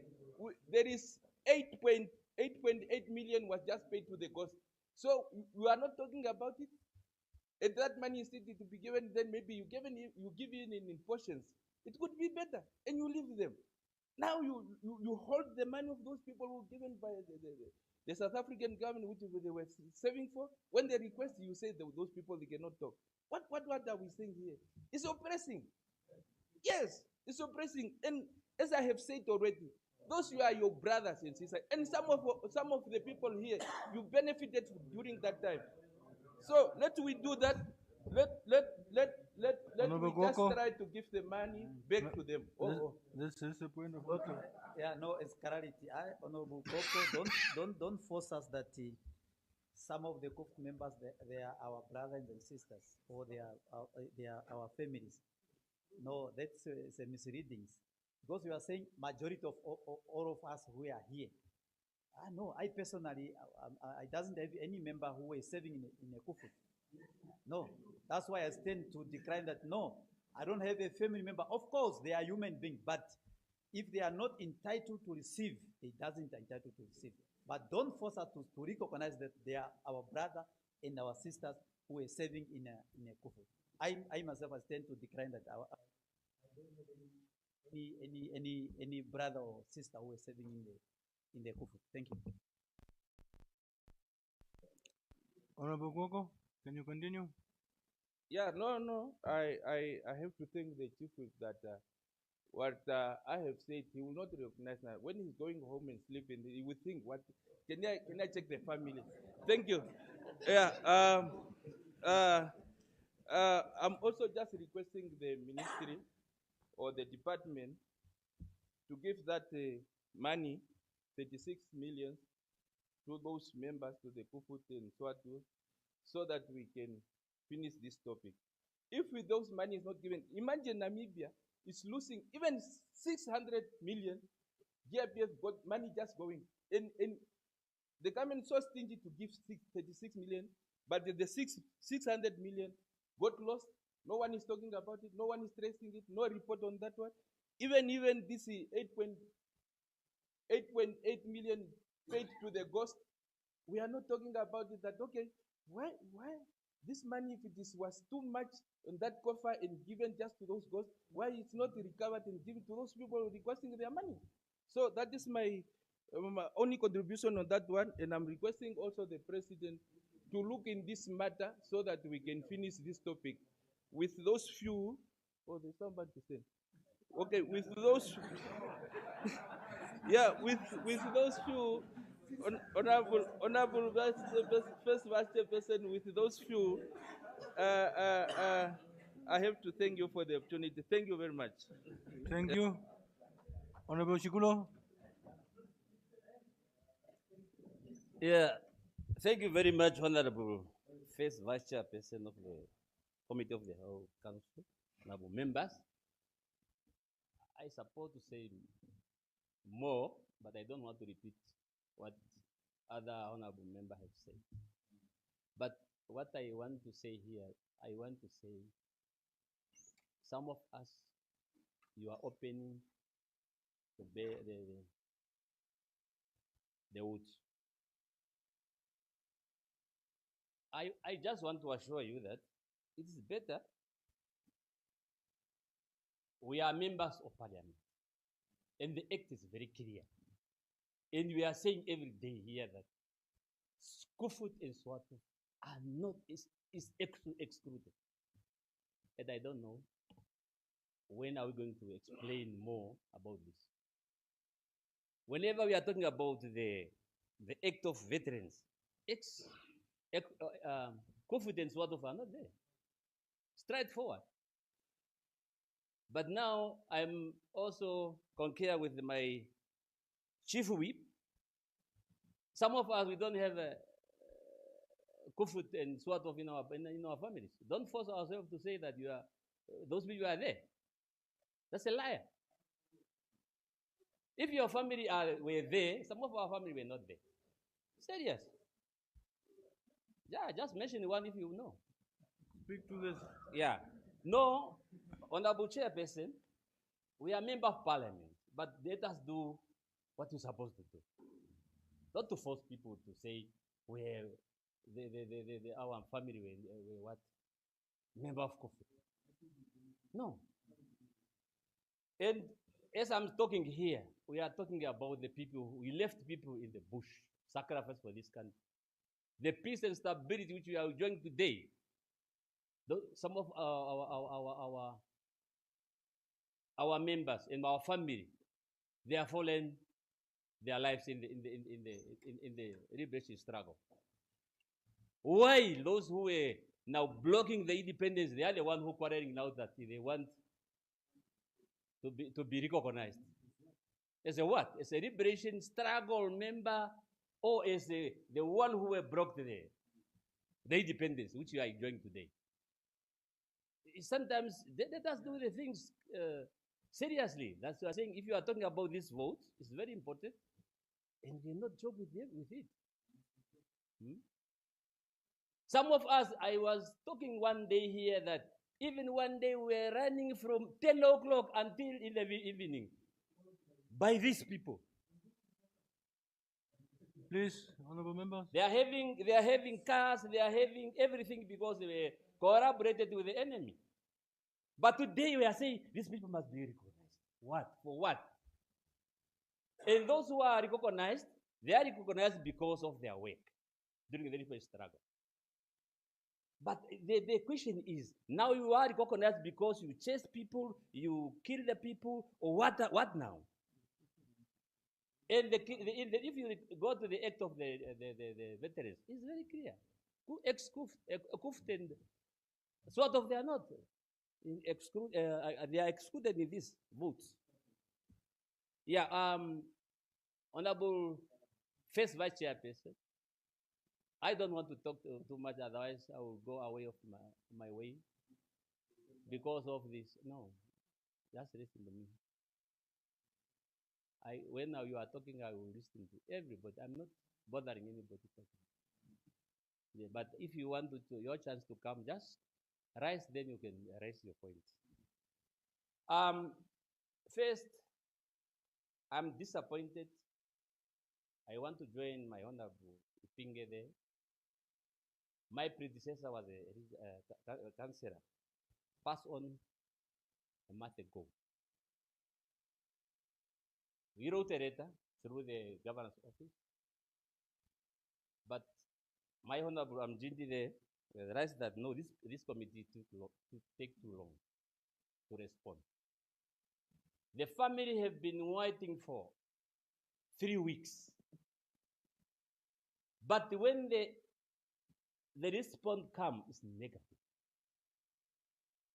there is 8.8 million was just paid to the cost. So we are not talking about it. If that money is still to be given, then maybe you give it in portions. It could be better, and you leave them. Now you hold the money of those people who were given by the South African government, which they were saving for. When they request, you say that those people, they cannot talk. What are we saying here? It's oppressing. Yes, it's oppressing. And as I have said already, those who are your brothers and sisters, and some of the people here, you benefited during that time. So let we do that. Let me just try to give the money back to them. This is the point of order. Yeah, no, it's clarity. Honorable Koko, don't force us that some of the COF members they are our brothers and sisters, or they are our families. No, that's a misreading. Because you are saying majority of all of us who are here. No, I personally, I doesn't have any member who is serving in a kufu. No, that's why I stand to decline that. No, I don't have a family member. Of course, they are human beings, but if they are not entitled to receive, they doesn't entitled to receive. But don't force us to recognize that they are our brother and our sisters who are serving in a kufu. I myself I stand to decline that. I don't have any brother or sister who is serving in the kufu. Thank you. Honorable Koko, can you continue? Yeah, no. I have to thank the chief with that. What I have said, he will not recognize now. When he's going home and sleeping, he will think, "What? Can I check the family?" Thank you. Yeah. I'm also just requesting the ministry or the department to give that money, 36 million, to those members, to the Kufut and Swatu, so that we can finish this topic. If with those money is not given, imagine Namibia is losing even 600 million. GIPF got money just going. And the government is so stingy to give 36 million, but the 600 million got lost. No one is talking about it. No one is tracing it. No report on that one. Even this 8.8 million paid to the ghost, we are not talking about it. That okay, why this money, if it was too much on that coffer and given just to those ghosts, why it's not recovered and given to those people requesting their money? So that is my only contribution on that one, and I'm requesting also the president to look in this matter so that we can finish this topic with those few. Oh, there's somebody to say. Okay, with those. Yeah, with those few. Honorable first vice chairperson, with those few, I have to thank you for the opportunity. Thank you very much. Thank you. Honorable Shikulo. Yeah, thank you very much, Honorable First Vice Chairperson of the Committee of the Whole Council, honorable members. I suppose to say more, but I don't want to repeat what other honorable members have said. But what I want to say here, I want to say some of us, you are opening the woods. I just want to assure you that it is better. We are members of Parliament, and the Act is very clear. And we are saying every day here that Kufut and Swatu are not excluded. And I don't know when are we going to explain more about this. Whenever we are talking about the Act of Veterans, Kufut and Swatu are not there. Straightforward. But now I'm also concur with my chief whip, Some of us, we don't have kufut and sort of in our families. Don't force ourselves to say that you are, those people are there. That's a liar. If your family were there, some of our family were not there. Serious. Yeah, just mention one if you know. Speak to this. Yeah. No, Honorable Chairperson, we are member of Parliament, but let us do what we're supposed to do. Not to force people to say where our family were what? Member of Kofi. No. And as I'm talking here, we are talking about the people, we left people in the bush, sacrifice for this country. The peace and stability which we are enjoying today, some of our members and our family, they have fallen their lives in the liberation struggle. Why those who were now blocking the independence, they are the ones who are quarreling now that they want to be recognized. As a what? As a liberation struggle member, or as the one who were broke the independence, which we are enjoying today. Sometimes let us do the things seriously. That's what I'm saying. If you are talking about this vote, it's very important, and we not joke with it. Some of us, I was talking one day here that even one day we were running from 10 o'clock until in the evening by these people. Please, honorable members. They are having cars, they are having everything because they were collaborated with the enemy. But today we are saying these people must be recognized. What? For what? And those who are recognized, they are recognized because of their work during the liberation struggle. But the question is, now you are recognized because you chase people, you kill the people, or what now? And if you go to the act of the veterans, it's very clear. And sort of they are not. They are excluded in these votes. Yeah, Honorable First Vice Chairperson, I don't want to talk too much, otherwise I will go away of my way because of this. No, just listen to me. When now you are talking, I will listen to everybody. I'm not bothering anybody talking. Yeah, but if you want your chance to come, just rise, then you can raise your points. First, I'm disappointed. I want to join my honorable Ipinge there. My predecessor was a councillor, passed on a month ago. We wrote a letter through the governor's office, but my honorable Amjindi there realized that no, this committee take too long to respond. The family have been waiting for 3 weeks, but when the response comes, it's negative,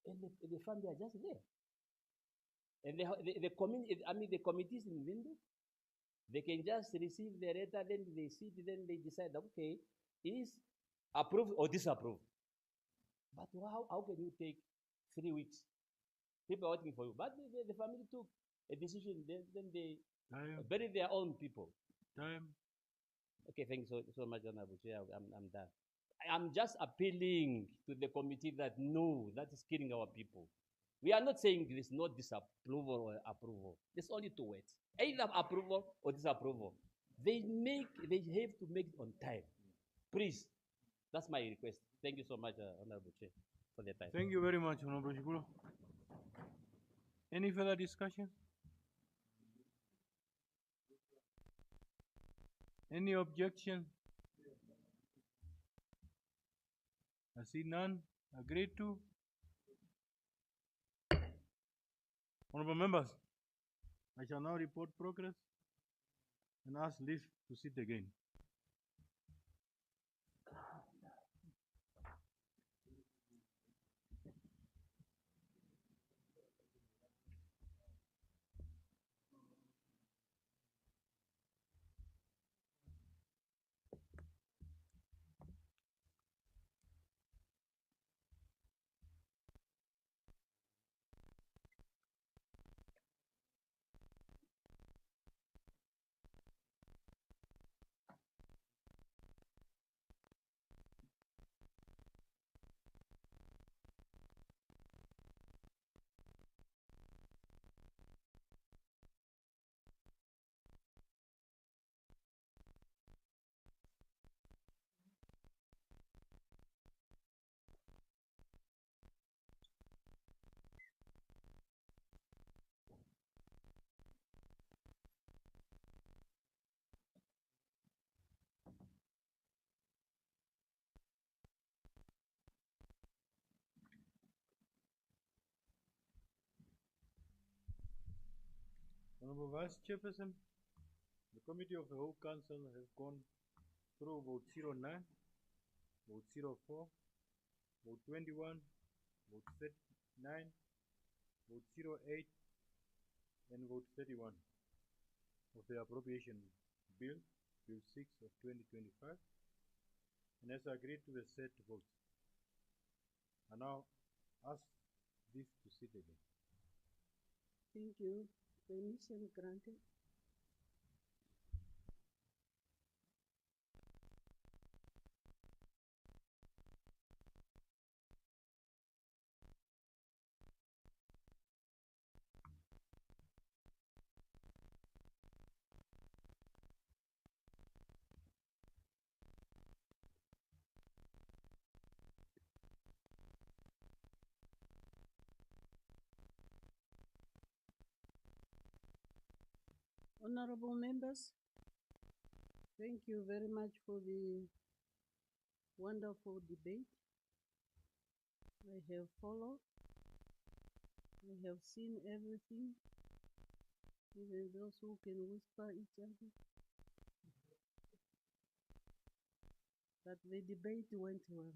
and the family are just there. And the committees in window, they can just receive the letter, then they see it, then they decide, okay, is approved or disapproved. But how can you take 3 weeks? People are waiting for you. But the family took a decision, then they buried their own people. Okay, thank you so much, Honorable Chair. I'm done. I'm just appealing to the committee that no, that is killing our people. We are not saying there is no disapproval or approval. There's only two words. Either approval or disapproval. They have to make it on time. Please. That's my request. Thank you so much, Honorable Chair, for the time. Thank you very much, Honorable Shikulo. Any further discussion? Any objection? I see none. Agreed to. Honorable members, I shall now report progress and ask leave to sit again. Honorable Vice Chairperson, the Committee of the Whole Council has gone through vote 09, vote 04, vote 21, vote 39, vote 08, and vote 31 of the Appropriation Bill, Bill 6 of 2025, and has agreed to the set votes. I now ask this to sit again. Thank you. Permission granted. Honorable members, thank you very much for the wonderful debate. I have followed. I have seen everything, even those who can whisper each other. But the debate went well.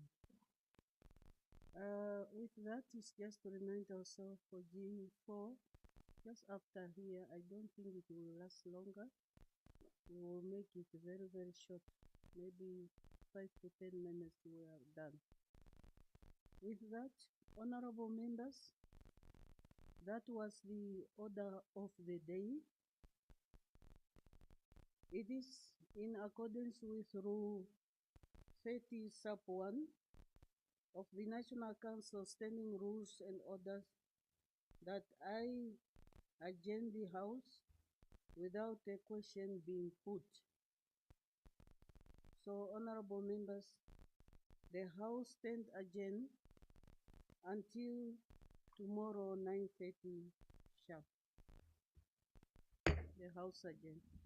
With that, it's just to remind ourselves for G4, just after here, I don't think it will last longer. We will make it very, very short. Maybe 5 to 10 minutes we are done. With that, honorable members, that was the order of the day. It is in accordance with Rule 30 sub 1 of the National Council Standing Rules and Orders that I adjourn the House without a question being put. So, honorable members, the House stands adjourned until tomorrow 9:30 sharp. The House adjourned.